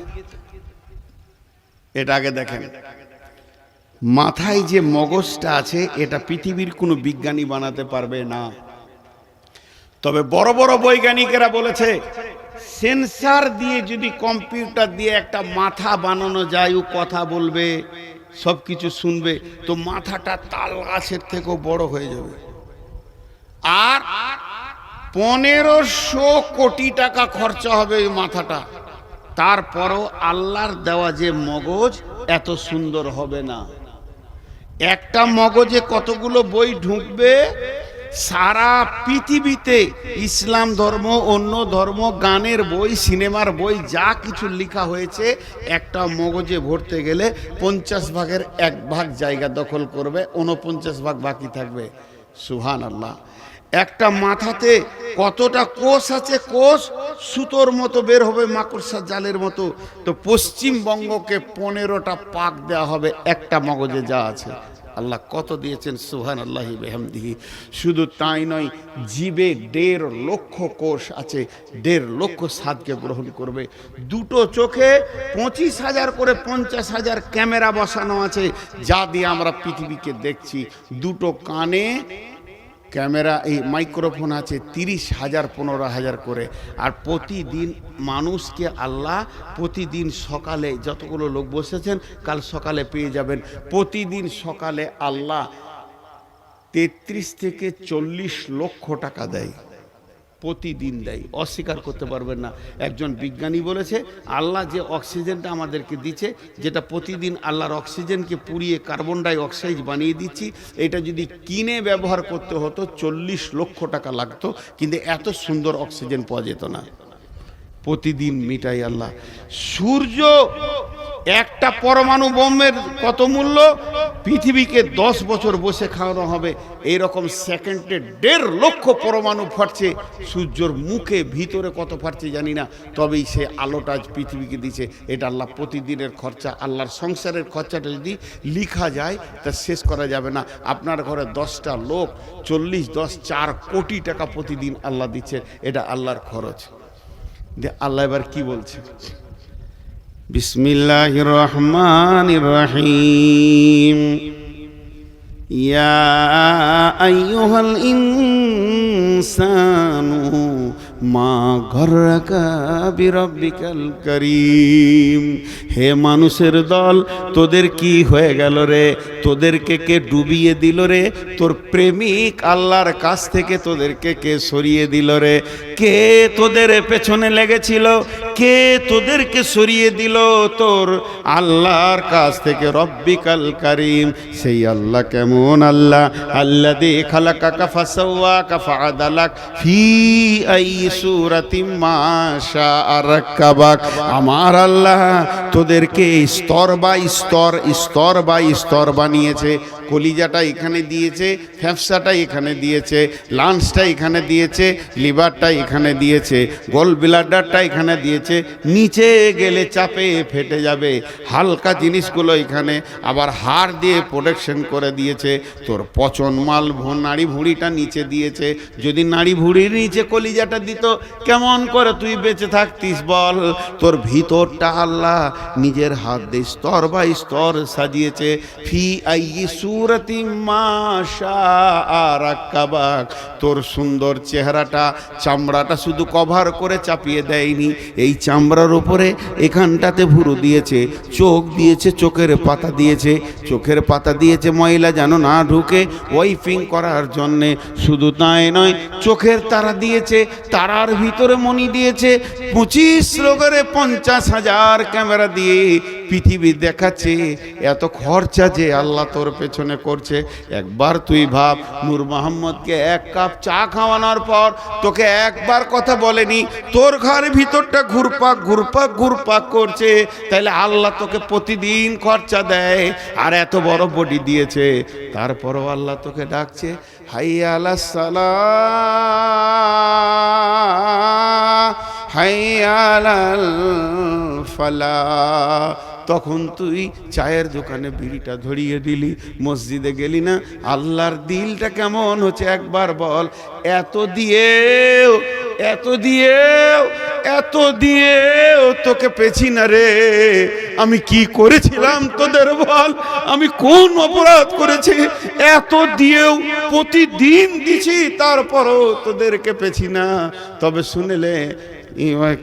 এটা আগে দেখেন। মাথায় যে মগজটা আছে এটা পৃথিবীর কোনো বিজ্ঞানী বানাতে পারবে না। তবে বড় বড় বৈজ্ঞানিকেরা বলেছে সেন্সার দিয়ে যদি কম্পিউটার দিয়ে একটা মাথা বানানো যায়, ও কথা বলবে, সব কিছু শুনবে, তো মাথাটা তাল গাছের থেকেও বড় হয়ে যাবে। আর 1500 কোটি টাকা খরচা হবে ওই মাথাটা, তারপরও আল্লাহর দেওয়া যে মগজ এত সুন্দর হবে না। একটা মগজে কতগুলো বই ঢুকবে, সারা পৃথিবীতে ইসলাম ধর্ম, অন্য ধর্ম, গানের বই, সিনেমার বই, যা কিছু লেখা হয়েছে একটা মগজে ভরতে গেলে 50 ভাগের 1 ভাগ জায়গা দখল করবে, 49 ভাগ বাকি থাকবে। সুবহানাল্লাহ। একটা মাথাতে কতটা কোষ আছে, কোষ সুতোর মতো বের হবে, মাকড়সার জালের মতো। তো পশ্চিমবঙ্গকে 15টা পাক দেওয়া হবে একটা মগজে যা আছে। আল্লাহ কত দিয়েছেন, সুবহানাল্লাহি বিহামদিহি। শুধু তাই নয়, জিবে 1.5 লক্ষ কোষ আছে, 1.5 লক্ষ স্বাদকে গ্রহণ করবে। দুটো চোখে 25,000 করে 50,000 ক্যামেরা বসানো আছে, যা দিয়ে আমরা পৃথিবীকে দেখছি। দুটো কানে ক্যামেরা, এই মাইক্রোফোন আছে 30,000 15,000 করে। আর প্রতিদিন মানুষকে আল্লাহ প্রতিদিন সকালে, যতগুলো লোক বসেছেন কাল সকালে পেয়ে যাবেন, প্রতিদিন সকালে আল্লাহ 33 থেকে 40 লক্ষ টাকা দেয়, প্রতিদিন দেয়, অস্বীকার করতে পারবেন না। একজন বিজ্ঞানী বলেছে আল্লাহ যে অক্সিজেনটা আমাদেরকে দিচ্ছে, যেটা প্রতিদিন আল্লাহর অক্সিজেনকে পুড়িয়ে কার্বন ডাই অক্সাইড বানিয়ে দিচ্ছি, এটা যদি কিনে ব্যবহার করতে হতো 40 লক্ষ টাকা লাগতো, কিন্তু এত সুন্দর অক্সিজেন পাওয়া যেত না। প্রতিদিন মিটাই আল্লাহ। সূর্য একটা পরমাণু বোমের কত মূল্য, পৃথিবীকে 10 বছর বসে খাওয়ানো হবে। এইরকম সেকেন্ডে 1.5 লক্ষ পরমাণু ফাটছে, সূর্যর মুখে ভিতরে কত ফাটছে জানি না, তবেই সে আলোটা আজ পৃথিবীকে দিচ্ছে। এটা আল্লাহ প্রতিদিনের খরচা। আল্লাহর সংসারের খরচাটা যদি লিখা যায় তা শেষ করা যাবে না। আপনার ঘরে 10টা লোক 4 কোটি টাকা প্রতিদিন আল্লাহ দিচ্ছে, এটা আল্লাহর খরচ। আল্লাহ এবার কি বলছে, বিসমিল্লাহির রহমানির রহিম। ইয়া আইয়ুহাল ইনসানু মা গররাকা বিরব্বিকাল করিম। হে মানুষের দল, তোদের কি হয়ে গেল রে? তোদেরকে কে ডুবিয়ে দিল রে? তোর প্রেমিক আল্লাহর কাছ থেকে তোদেরকে কে সরিয়ে দিল রে? কে তোদের পেছনে লেগেছিল? কে তোদেরকে সরিয়ে দিল তোর আল্লাহর কাছ থেকে? রব্বিকাল করিম, সেই আল্লাহ কেমন আল্লাহ? আল্লাযী খালাকাকা ফাসাওয়াকা ফাআদালাক ফি আই সূরাতিম মা শাআ রাক্কাবাক। আমার আল্লাহ তোদেরকে স্তর বাই স্তর, স্তর বাই স্তর বানিয়েছে। কলিজাটা এখানে দিয়েছে, ফ্যাফসাটা এখানে দিয়েছে, লাঞ্চটা এখানে দিয়েছে, লিভারটা এখানে দিয়েছে, গোল ব্লাডারটা এখানে দিয়েছে। নিচে গেলে চাপে ফেটে যাবে, হালকা জিনিসগুলো এখানে, আবার হাড় দিয়ে প্রোটেকশন করে দিয়েছে। তোর পচন মাল নাড়ি ভুঁড়িটা নিচে দিয়েছে। যদি নাড়ি ভুঁড়ির নিচে কলিজাটা দিত, কেমন করে তুই বেঁচে থাকতিস বল? তোর ভিতরটা আল্লাহ নিজের হাত দিয়ে স্তর বাই স্তর সাজিয়েছে। ফি আইয়ি সূরাতিম মা শাআ রাক্কাবাক। তোর সুন্দর চেহারাটা, চামড়াটা শুধু কভার করে চাপিয়ে দেয়নি, এই চামড়ার উপরে এখানটাতে ভুরু দিয়েছে, চোখ দিয়েছে, চোখের পাতা দিয়েছে, চোখের পাতা দিয়েছে ময়লা যেন না ঢুকে, ওয়াইপিং করার জন্যে। শুধু তাই নয়, চোখের তারা দিয়েছে, তারার ভিতরে মণি দিয়েছে। 25 লোকের 50,000 ক্যামেরা দিয়ে পৃথিবী দেখাচ্ছে এত খরচা যে আল্লাহ তোর পেছনে করছে। একবার তুই ভাব, নূর মোহাম্মদকে এক কাপ চা খাওয়ানোর পর তোকে একবার কথা বলেনি, তোর ঘরের ভিতরটা ঘুরপাক ঘুরপাক ঘুরপাক করছে, তাইলে আল্লাহ তোকে প্রতিদিন খরচা দেয় আর এত বড় বডি দিয়েছে, তারপরও আল্লাহ তোকে ডাকছে হাইয়া আলাস সালাহ হাইয়া আলাল ফালাহ। তখন তুই চায়ের দোকানে বিড়িটা ধরিয়ে দিলি, মসজিদে গেলি না। আল্লাহর দিলটা কেমন হচ্ছে একবার বল। এত দিয়েও তোকে পেছি না রে। আমি কি করেছিলাম তোদের বল? আমি কোন অপরাধ করেছি? এত দিয়েও প্রতিদিন দিছি, তারপরও তোদেরকে পেছি না। তবে শুনলে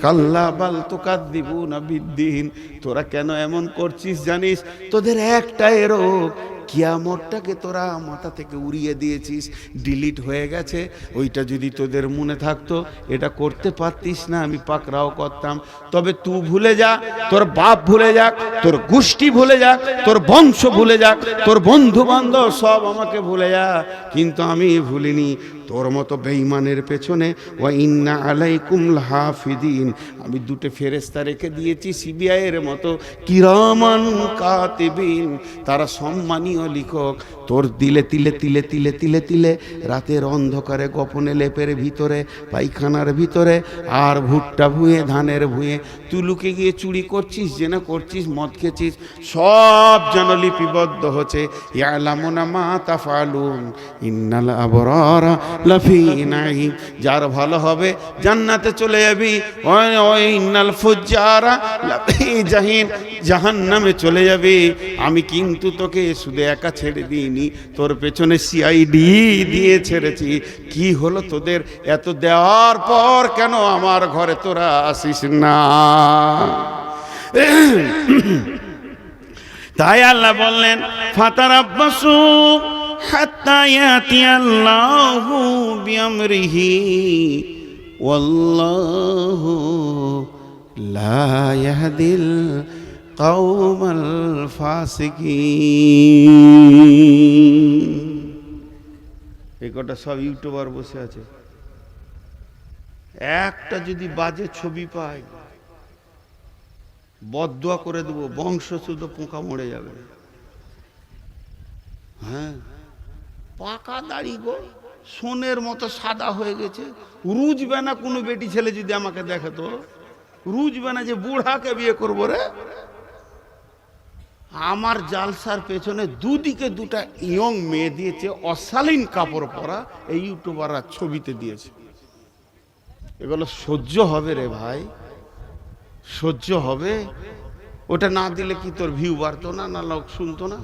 কাল্লা বাল তুকাদ্দিবুনা বিদ্দিন, তোরা কেন এমন করছিস জানিস? তোদের একটাই রোগ, কিয়ামতটাকে তোরা মাথা থেকে উড়িয়ে দিয়েছিস, ডিলিট হয়ে গেছে। ওইটা যদি তোদের মনে থাকতো এটা করতে পারতিস না, আমি পাকড়াও করতাম। তবে তুই ভুলে যা, তোর বাপ ভুলে যাক, তোর গোষ্ঠী ভুলে যাক, তোর বংশ ভুলে যাক, তোর বন্ধু বান্ধব সব আমাকে ভুলে যা, কিন্তু আমি ভুলিনি তোর মতো বেঈমানের পেছনে। ওয়া ইন্না আলাইকুম লাহাফিদিন, আমি দুটো ফেরেশতা রেখে দিয়েছি সিবিআই এর মতো, কিরামান কাতিবিন, তারা সম্মানীয় লিখক। তোর দিলে তিলে তিলে তিলে তিলে তিলে রাতের অন্ধকারে গোপনে লেপের ভিতরে, পায়খানার ভিতরে, আর ভুট্টা ভুঁয়ে ধানের ভুঁয়ে তুই লুকে গিয়ে চুরি করছিস, জেনা করছিস, মদ খেয়েছিস, সব যেন লিপিবদ্ধ হচ্ছে। ইয়ালামুনা মা তাফআলুন ইন্নাল আবরারা লাফি নাঈম, যার ভালো হবে জান্নাতে চলে যাবি, ওই ইন্নাল ফুজ্জারা লাফি জাহিম, জাহান্নামে চলে যাবি। আমি কিন্তু তোকে শুধু একা ছেড়ে দিইনি, তোর পেছনে সিআইডি দিয়ে ছেড়েছি। কি হলো তোদের? এত দেওয়ার পর কেন আমার ঘরে তোরা আসিস না? তাই আল্লাহ বললেন ফাতারাব্বাসু হাত্তা ইয়াতিয়াল্লাহু বিআমরিহি ওয়াল্লাহু লা ইয়াহদিল কাওমাল ফাসিকিন। এই কটা সব ইউটিউবার বসে আছে, একটা যদি বাজে ছবি পাই বদদুয়া করে দেবো, বংশ শুধু পোকা মরে যাবে। হ্যাঁ, পাকা দাড়ি গো, সোনের মতো সাদা হয়ে গেছে, রুজবে না। কোনো বেটি ছেলে যদি আমাকে দেখে তো রুজবে না যে বুড়াকে বিয়ে করবো রে। আমার জালসার পেছনে দুদিকে দুটা ইয়ং মেয়ে দিয়েছে, অশালীন কাপড় পরা, এই ইউটিউবাররা ছবিতে দিয়েছে। এগুলো সহ্য হবে রে ভাই? সহ্য হবে? ওটা না দিলে কি তোর ভিউ বাড়তো না? না লোক শুনতো না?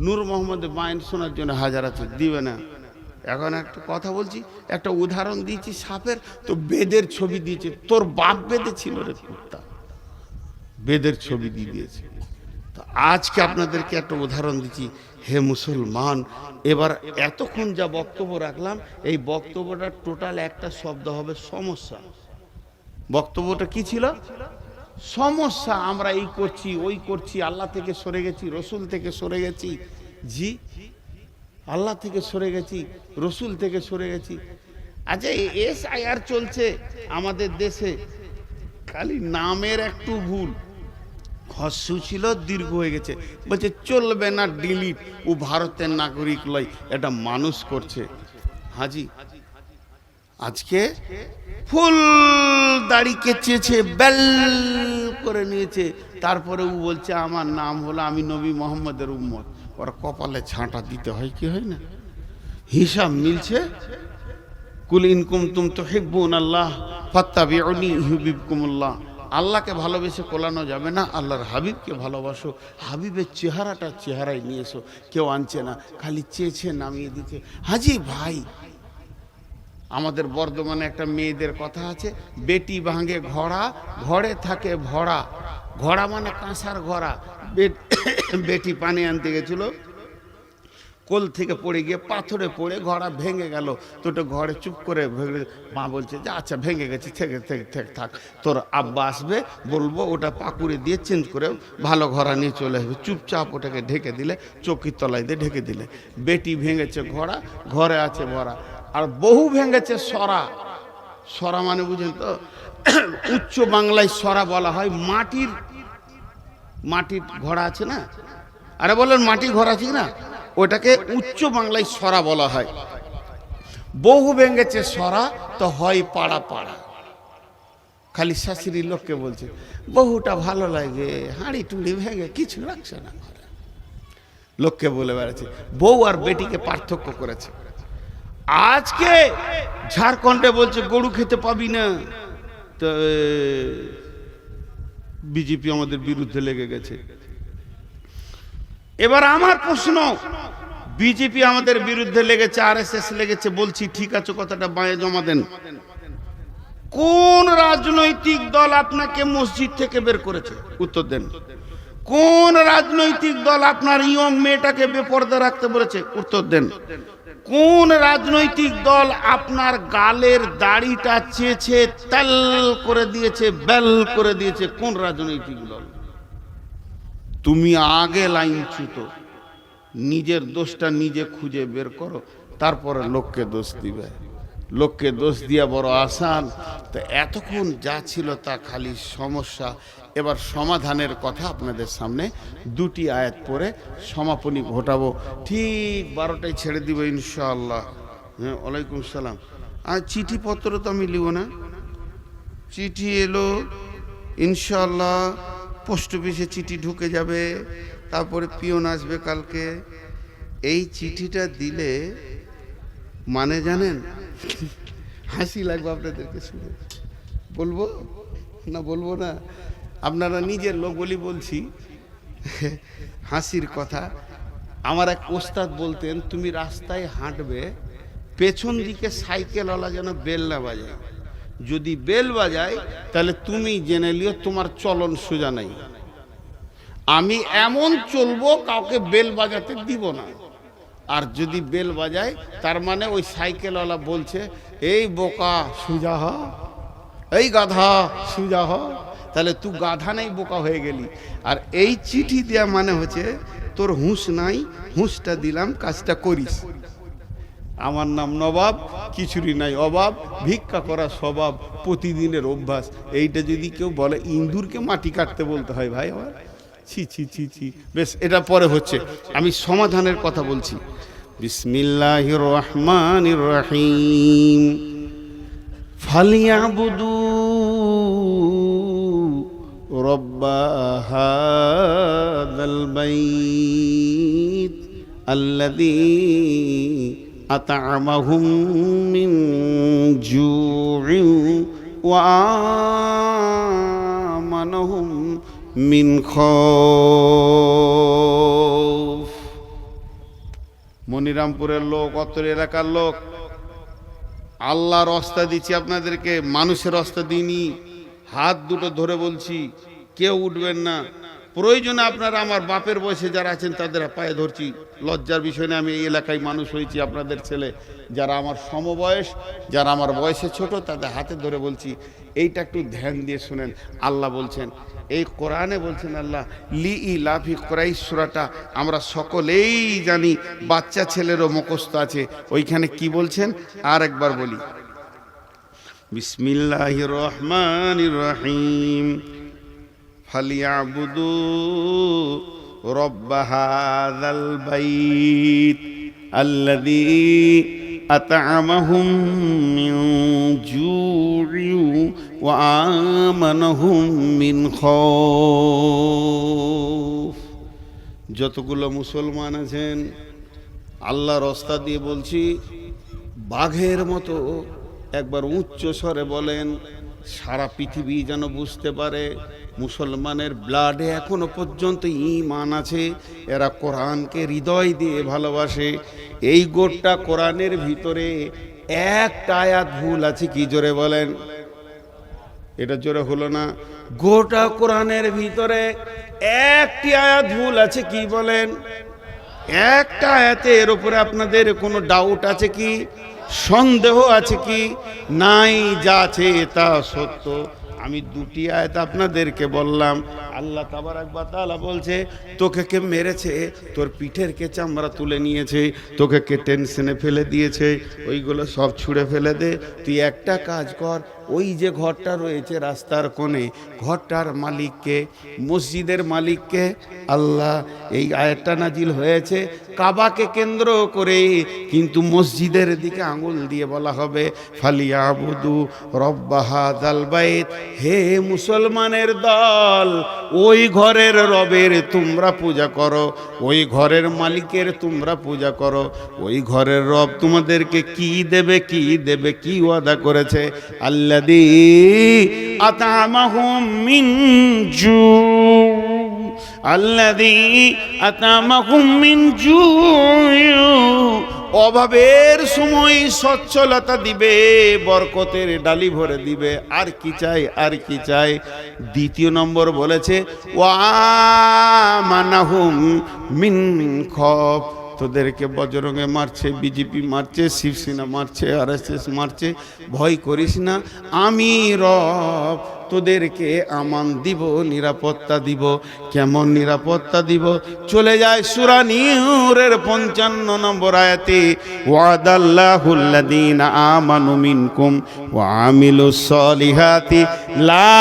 নূর মোহাম্মদের মাইন শোনার জন্য হাজার আছে, দিবে না। এখন একটা কথা বলছি, একটা উদাহরণ দিয়েছি সাপের, তো বেদের ছবি দিয়েছে। তোর বাপ বেদে ছিল রে কুত্তা, বেদের ছবি দিয়ে দিয়েছে। তো আজকে আপনাদেরকে একটা উদাহরণ দিচ্ছি। হে মুসলমান, এবার এতক্ষণ যা বক্তব্য রাখলাম, এই বক্তব্যটা টোটাল একটা শব্দ হবে সমস্যা। বক্তব্যটা কি ছিল? সমস্যা। আমরা এই করছি, ওই করছি, আল্লাহ থেকে সরে গেছি, রসুল থেকে সরে গেছি। জি, আল্লাহ থেকে সরে গেছি, রসুল থেকে সরে গেছি। আচ্ছা, SIR চলছে আমাদের দেশে, খালি নামের একটু ভুল, হস্যু ছিল দীর্ঘ হয়ে গেছে, বলছে চলবে না, ডিলিট। ও ভারতের নাগরিক লয়, এটা মানুষ করছে। হাজি আজকে ফুল দাড়ি কেচেছে, বেল করে নিয়েছে, তারপরে ও বলছে আমার নাম হলো, আমি নবী মোহাম্মদের উম্মত। ওর কপালে ছাঁটা দিতে হয় কি হয় না? হিসাব মিলছে। কুল ইন কুনতুম তুহিব্বুনাল্লাহ ফাত্তাবিউনি ইউহিব্বুকুমুল্লাহ। আল্লাহকে ভালোবেসে কোলানো যাবে না, আল্লাহর হাবিবকে ভালোবাসো। হাবিবের চেহারাই নিয়ে এসো। কেউ আনছে না, খালি চেয়েছে নামিয়ে দিতে। হাজি ভাই, আমাদের বর্ধমানে একটা মেয়েদের কথা আছে, বেটি ভাঙে ঘোড়া, ঘরে থাকে ভরা। ঘোড়া মানে কাঁসার ঘোড়া। বেটি পানি আনতে গেছিল, কোল থেকে পড়ে গিয়ে পাথরে পড়ে ঘোড়া ভেঙে গেল। তো ওটা ঘরে চুপ করে মা বলছে যে আচ্ছা ভেঙে গেছে, থেকে থেকে থেকে থাক, তোর আব্বা আসবে, বলবো ওটা পাকুড়ে দিয়ে চেঞ্জ করে ভালো ঘোড়া নিয়ে চলে আসবে। চুপচাপ ওটাকে ঢেকে দিলে, চৌকির তলায় দিয়ে ঢেকে দিলে। বেটি ভেঙেছে ঘোড়া, ঘরে আছে ভরা। আর বহু ভেঙেছে সরা। সরা মানে বুঝেন তো, উচ্চ বাংলায় সরা বলা হয় মাটির ঘোড়া আছে না, আরে বলেন মাটির ঘোড়া আছে না, ওটাকে উচ্চ বাংলায় সরা বলা হয়। বহু ভেঙেছে সরা, তো হয় পাড়া পাড়া। খালি শাশুড়ির লোককে বলছে বহুটা ভালো লাগে, হাঁড়ি টুড়ি ভেঙে কিছু রাখছে না, লোককে বলে বেড়াচ্ছে। বউ আর বেটিকে পার্থক্য করেছে। আজকে ঝাড়খণ্ডে বলছে গরু খেতে পাবি না, তো বিজেপি আমাদের বিরুদ্ধে লেগে গেছে। এবার আমার প্রশ্ন, বিজেপি আমাদের বিরুদ্ধে লেগেছে, আরএসএস লেগেছে, বলছি ঠিক আছে, কথাটা বাঁয়ে জমা দেন। কোন রাজনৈতিক দল আপনাকে মসজিদ থেকে বের করেছে? উত্তর দেন। কোন রাজনৈতিক দল আপনার ইয়ং মেয়েটাকে বেপর্দা রাখতে বলেছে? উত্তর দেন। কোন রাজনৈতিক দল আপনার গালের দাড়িটা চেঁচে তেল করে দিয়েছে, বেল করে দিয়েছে? কোন রাজনৈতিক দল? তুমি আগে লাইন ছুতো, নিজের দোষটা নিজে খুঁজে বের করো, তারপরে লোককে দোষ দিবে। লোককে দোষ দিয়া বড় আসান। তো এতক্ষণ যা ছিল তা খালি সমস্যা। এবার সমাধানের কথা আপনাদের সামনে দুটি আয়াত পড়ে সমাপনী ঘটাবো। ঠিক 12টায় ছেড়ে দিব ইনশাআল্লাহ। হ্যাঁ, ওয়ালাইকুম সালাম। আর চিঠিপত্র তো আমি লিব না, চিঠি এলো ইনশাআল্লাহ, পোস্ট অফিসে চিঠি ঢুকে যাবে, তারপরে পিয়ন আসবে কালকে। এই চিঠিটা দিলে মানে জানেন, হাসি লাগবে আপনাদেরকে শুনে। বলবো না? বলবো না? আপনারা নিজের লোক বলি বলছি, হাসির কথা। আমার এক ওস্তাদ বলতেন, তুমি রাস্তায় হাঁটবে, পেছন দিকে সাইকেলওয়ালা যেন বেল না বাজায়। যদি বেল বাজায় তাহলে তুমি জেনে লিও তোমার চলন সোজা নাই। আমি এমন চলবো কাউকে বেল বাজাতে দিব না। আর যদি বেল বাজায় তার মানে ওই সাইকেলওয়ালা বলছে, এই বোকা সোজা হ, এই গাধা সোজা হ। তাহলে তুই গাধা নাই, বোকা হয়ে গেলি। আর এই চিঠি দেয়া মানে হচ্ছে তোর হুঁশ নাই, হুঁশটা দিলাম, কাজটা করিস। আমার নাম নবাব, কিছুরই নাই অভাব, ভিক্ষা করা স্বভাব, প্রতিদিনের অভ্যাস। এইটা যদি কেউ বলে, ইন্দুরকে মাটি কাটতে বলতে হয় ভাই আমার? ছি ছি ছি ছি। বেশ, এটা পরে হচ্ছে, আমি সমাধানের কথা বলছি। বিসমিল্লাহির রহমানির রহিম। ফালিয়াবুদু রব্বা হাযাল বাইত আল্লাযী আত'আমাহুম মিন জু'ইন ওয়া আমানাহুম মিন খাউফ। মনিরামপুরের লোক, অত্তর এলাকার লোক, আল্লাহর রাস্তা দিচ্ছি আপনাদেরকে, মানুষের রাস্তা দিইনি। হাত দুটো ধরে বলছি, কেউ উঠবেন না। প্রয়োজনে আপনারা আমার বাপের বয়সে যারা আছেন তাদের পায়ে ধরছি, লজ্জার বিষয় না। আমি এই এলাকায় মানুষ হয়েছি, আপনাদের ছেলে। যারা আমার সমবয়স, যারা আমার বয়সে ছোট, তাদের হাতে ধরে বলছি, এইটা একটু ধ্যান দিয়ে শুনেন। আল্লাহ বলছেন, এই কোরআনে বলছেন আল্লাহ, লি ইলাফি কুরাইশ সূরাটা আমরা সকলেই জানি, বাচ্চা ছেলেরও মুখস্থ আছে। ওইখানে কি বলছেন আর একবার বলি। বিসমিল্লাহির রহমানির রহিম। ফালিয়াবুদু রব্বা হাযাল বাইত আল্লাযী আত'আমাহুম মিন জু'ইন ওয়া আমানাহুম মিন খাউফ। যতগুলো মুসলমান আছেন, আল্লাহর রাস্তা দিয়ে বলছি, বাঘের মতো একবার উচ্চ স্বরে বলেন, সারা পৃথিবী যেন বুঝতে পারে মুসলমানের ব্লাডে এখনো পর্যন্ত ঈমান আছে। এরা কোরআনকে হৃদয় দিয়ে ভালোবাসে। এই গোটা কোরআনের ভিতরে একটা আয়াত ভুল আছে, কি জোরে বলেন? এটা জোরে হলো না। গোটা কোরআনের ভিতরে একটি আয়াত ভুল আছে, কি বলেন? একটা আয়াতে এর উপরে আপনাদের কোনো ডাউট আছে কি, সন্দেহ আছে কি? নাই, যা আছে তা সত্য। আমি দুটি আয়াত আপনাদেরকে বললাম। আল্লাহ তাবারাক ওয়া তাআলা বলছে, তোকে কে মেরেছে, তোর পিঠের কে চামড়া তুলে নিয়েছে, তোকে কে টেনশনে ফেলে দিয়েছে, ওইগুলো সব ছুঁড়ে ফেলে দে। তুই একটা কাজ কর, ওই যে ঘরটা রয়েছে রাস্তার কোণে, ঘরটার মালিককে, মসজিদের মালিককে আল্লাহ। এই আয়াতটা নাজিল হয়েছে কাবাকে কেন্দ্র করে, কিন্তু মসজিদের দিকে আঙুল দিয়ে বলা হবে ফালিয়াবুদু রব্বা হাযাল বাইত। হে মুসলমানের দল, ওই ঘরের রবের তোমরা পূজা করো, ওই ঘরের মালিকের তোমরা পূজা করো। ওই ঘরের রব তোমাদেরকে কি দেবে, কি দেবে, কি ওয়াদা করেছে? আল্লাযী আতামাহুম মিন জু, আল্লাযী আতামাহুম মিন জু। অভাবের সময় সচ্ছলতা দিবে, বরকতের ডালি ভরে দিবে। আর কি চাই, আর কি চাই? দ্বিতীয় নম্বর বলেছে ওয়ামানাহুম মিন খৌফ। তোদেরকে বজরঙ্গে মারছে, বিজেপি মারছে, শিবসেনা মারছে, আরএসএস মারছে, ভয় করিস না, আমি রব তোদেরকে আমান দিব, নিরাপত্তা দিব। কেমন নিরাপত্তা দিব? চলে যায় সূরা নূরের 55 নম্বর আয়াতে, ওয়াদাল্লাহুল্লাযীনা আমানু মিনকুম ওয়া আমিলুস সলিহাতি লা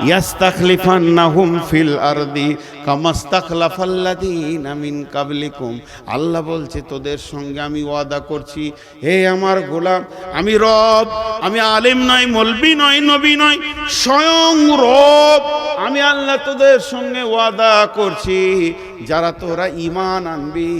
ইয়াস্তাখলিফান্নাহুম ফিল আরদি কামাস্তাখলাফাল্লাযীনা মিন কাবলিকুম। আল্লাহ বলছে, তোদের সঙ্গে আমি ওয়াদা করছি, হে আমার গোলাম, আমি রব, আমি আলেম নয়, মৌলবি নয়, নবী নয়, স্বয়ং রব। আমি আল্লাহ তোদের সঙ্গে ওয়াদা করছি, যারা তোরা ঈমান আনবি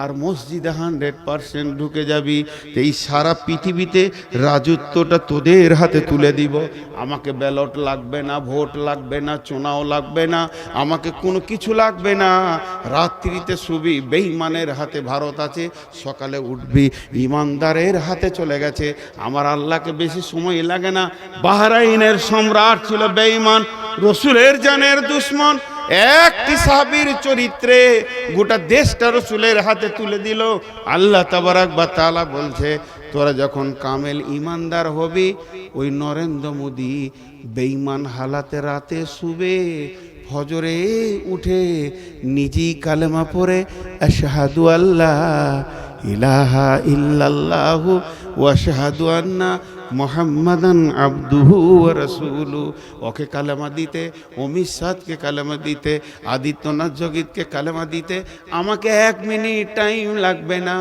আর মসজিদে 100% ঢুকে যাবি, এই সারা পৃথিবীতে রাজত্বটা তোদের হাতে তুলে দিব। আমাকে ব্যালট লাগবে না, ভোট লাগবে না, চুনাও লাগবে না, আমাকে কোনো কিছু লাগবে না। রাত্রিতে শুবি বেঈমানের হাতে ভারত আছে, সকালে উঠবি ইমানদারের হাতে চলে গেছে। আমার আল্লাহকে বেশি সময় লাগে না। বাহরাইনের সম্রাট ছিল বেঈমান, রসুলের জানের দুশ্মন। একটি সাহাবীর চরিত্রে গোটা দেশটা রসুলের হাতে তুলে দিল। আল্লাহ তাবারাক ওয়া তাআলা বলছে, তোরা যখন কামেল ইমানদার হবি, ওই নরেন্দ্র মোদী বেঈমান হালাতে রাতে শুবে, ফজরে উঠে নিজেই কালেমা পড়ে আশহাদু আল্লা ইলাহা ইল্লাল্লাহু ওয়া আশহাদু আন্না মুহাম্মাদান আবদুহু ওয়া রাসূলুহু। ওকে কালেমা দিতে, অমিত শাহকে কালেমা দিতে, আদিত্যনাথ জগিতকে কালেমা দিতে আমাকে 1 মিনিট টাইম লাগবে না।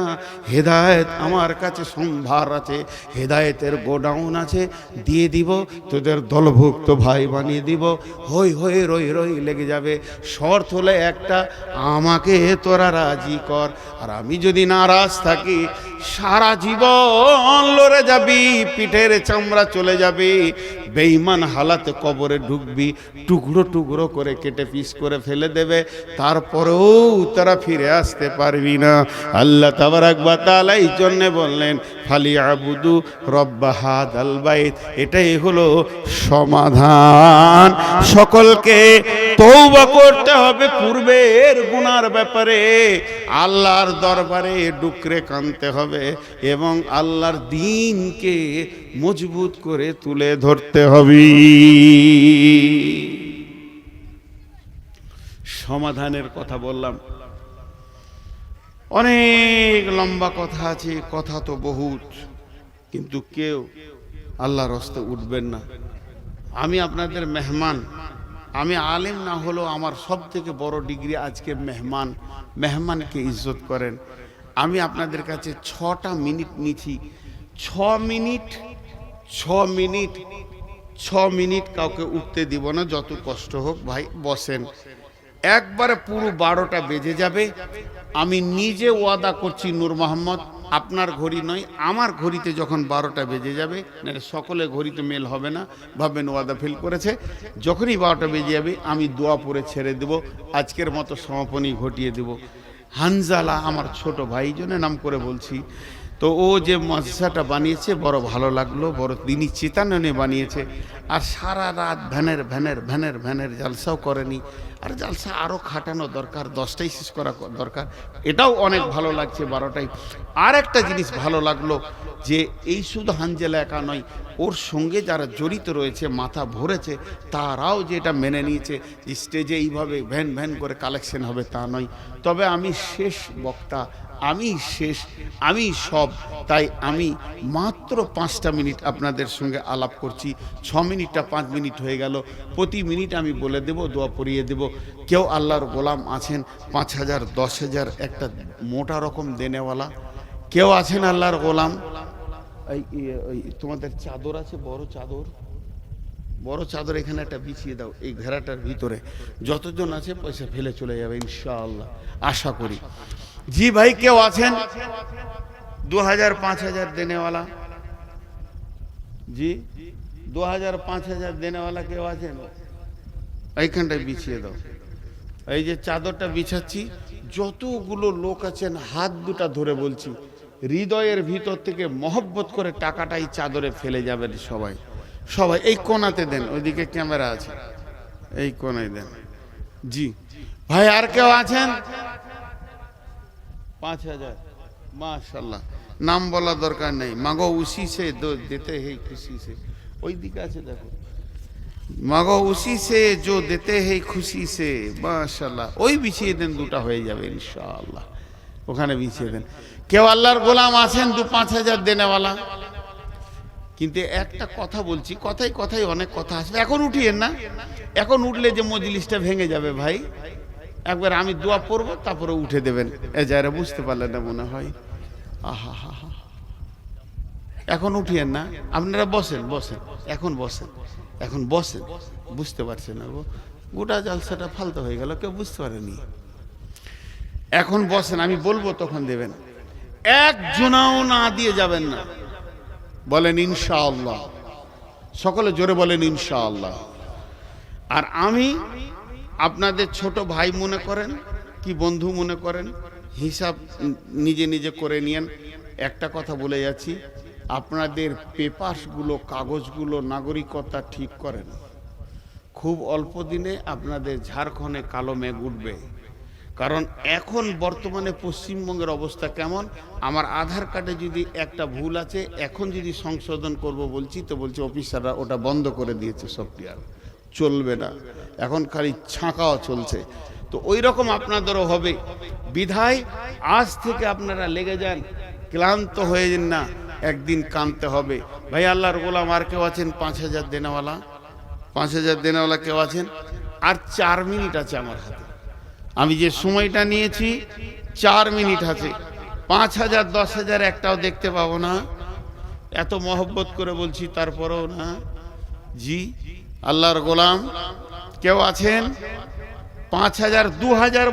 হেদায়েত আমার কাছে সম্ভার আছে, হেদায়েতের গোডাউন আছে, দিয়ে দিব, তোদের দলভুক্ত ভাই বানিয়ে দিব। হই হই রই রই লেগে যাবে। শর্ত হলে একটা, আমাকে তোরা রাজি কর। আর আমি যদি নারাজ থাকি, সারা জীবন লড়ে যাবি, পিঠের চামড়া চলে যাবে, বেঈমান হালাতে কবরে ঢুকবি, টুকরো টুকরো করে কেটে পিস করে ফেলে দেবে, তারপরেও তারা ফিরে আসতে পারবি না। আল্লাহ তাবারাক ওয়া তাআলা এই জন্য বললেন ফালিয়াবুদু রব্বা হাযাল বাইত। এটাই হলো সমাধান। সকলকে তওবা করতে হবে পূর্বের গুনার ব্যাপারে, আল্লাহর দরবারে ডুকরে কাঁদতে হবে এবং আল্লাহর দ্বীনকে মজবুত করে তুলে ধরতে হবে। সমাধানের কথা বললাম, অনেক লম্বা কথা আছে, কথা তো বহুত, কিন্তু কেউ আল্লাহর রাস্তায় উঠবেন না। আমি আপনাদের মেহমান, আমি আলেম না হলেও আমার সব থেকে বড় ডিগ্রি আজকে মেহমান। মেহমানকে ইজ্জত করেন। আমি আপনাদের কাছে 6টা মিনিট নিচ্ছি। 6 মিনিট কাউকে উঠতে দিব না, যত কষ্ট হোক। ভাই বসেন, একবারে পুরো 12টা বেজে যাবে। আমি নিজে ওয়াদা করছি, নূর মোহাম্মদ, আপনার ঘড়ি নয়, আমার ঘড়িতে যখন 12টা বেজে যাবে, না সকলে ঘড়িতে মেল হবে না, ভাববেন ওয়াদা ফেল করেছে। যখনই 12টা বেজে যাবে আমি দোয়া পড়ে ছেড়ে দেব, আজকের মতো সমাপনী ঘটিয়ে দেব। হানজালা আমার ছোট ভাই, জন্য নাম করে বলছি, তো ও যে মাদ্রাসাটা বানিয়েছে বড় ভালো লাগলো, বড় দিনই চেতনা বানিয়েছে। আর সারা রাত ভ্যানের জালসাও করেনি। আর জালসা আরও খাটানো দরকার, 10টাই শেষ করা দরকার। এটাও অনেক ভালো লাগছে 12টায়। আর একটা জিনিস ভালো লাগলো যে এই শুধু হানজেলা একা নয়, ওর সঙ্গে যারা জড়িত রয়েছে মাথা ভরেছে তারাও যে এটা মেনে নিয়েছে স্টেজে এইভাবে ভ্যান করে কালেকশন হবে তা নয়। তবে আমি শেষ বক্তা, আমি সব, তাই আমি মাত্র 5টা মিনিট আপনাদের সঙ্গে আলাপ করছি। 6 মিনিটটা 5 মিনিট হয়ে গেল। প্রতি মিনিট আমি বলে দেব, দোয়া পড়িয়ে দেব। কেউ আল্লাহর গোলাম আছেন 5,000 10,000 একটা মোটা রকম দেনেওয়ালা? কেউ আছেন আল্লাহর গোলাম? এই তোমাদের চাদর আছে, বড় চাদর এখানে একটা বিছিয়ে দাও এই ঘেরাটার ভিতরে। যতজন আছে পয়সা ফেলে চলে যাবে ইনশাআল্লাহ, আশা করি। জি ভাই, কেউ আছেন 2000 5000 দেনেওয়ালা? জি 2000 5000 দেনেওয়ালা কেউ আছেন? এইখানটায় বিছিয়ে দাও। এই যে চাদরটা বিছাচ্ছি, যতগুলো লোক আছেন হাত দুটা ধরে বলছি, হৃদয়ের ভিতর থেকে মহব্বত করে টাকাটাই চাদরে ফেলে যাবেন সবাই। এই কোণাতে দেন, ওইদিকে ক্যামেরা আছে, এই কোণায় দেন। জি ভাই, আর কেউ আছেন? 5000, মাশাআল্লাহ। নাম বলা দরকার নেই। মাগো উসি সে দেতে হে খুশি সে, ওই দিকে আছে দেখো। মাগো উসি সে जो देते हैं खुशी से, মাশাআল্লাহ। ওই বিছিয়ে দেন, দুটা হয়ে যাবে ইনশাআল্লাহ। ওখানে বিছিয়ে দেন। কেউ আল্লাহর গোলাম আছেন 2-5,000 দেনেওয়ালা? কিন্তু একটা কথা বলছি, কথাই অনেক কথা আসবে। এখন উঠিয়েন না, এখন উঠলে যে মজলিসটা ভেঙে যাবে ভাই। একবার আমি দোয়া পড়বো, তারপরে উঠে দেবেন। যারা বুঝতে পারলেন না মনে হয়। আহা হা হা, এখন উঠিয়েন না, আপনারা বসেন। এখন বসেন। বুঝতে পারছেন না গো, গোটা জালসাটা ফালতু হয়ে গেল, কেউ বুঝতে পারেনি। এখন বসেন, আমি বলবো তখন দেবেন। একজনাও না দিয়ে যাবেন না। বলেন ইনশাআল্লাহ, সকলে জোরে বলেন ইনশাআল্লাহ। আর আমি আপনাদের ছোট ভাই মনে করেন কি বন্ধু মনে করেন, হিসাব নিজে করে নিয়েন। একটা কথা বলে যাচ্ছি, আপনাদের পেপারসগুলো, কাগজগুলো, নাগরিকতা ঠিক করেন। খুব অল্প দিনে আপনাদের ঝাড়খণ্ডে কালো মেঘ উঠবে। কারণ এখন বর্তমানে পশ্চিমবঙ্গের অবস্থা কেমন, আমার আধার কার্ডে যদি একটা ভুল আছে, এখন যদি সংশোধন করব বলছি তো বলছে অফিসাররা ওটা বন্ধ করে দিয়েছে, সফটওয়্যার চলবে না, এখন খালি ছাঁকাও চলছে। তো ওই রকম আপনাদেরও হবে। বিধায় আজ থেকে আপনারা লেগে যান, ক্লান্ত হয়ে যান না, একদিন কাঁদতে হবে। ভাই আল্লাহর গোলাম আর কেউ আছেন 5,000 দেনেওয়ালা? 5,000 দেনেওয়ালা কেউ আছেন? আর 4 মিনিট আছে আমার হাতে। আমি যে সময়টা নিয়েছি 4 মিনিট আছে। 5,000 10,000 একটাও দেখতে পাবো না। এত মহব্বত করে বলছি তারপরেও না। জি আল্লাহর গোলাম কেউ আছেন? 5,000 2,000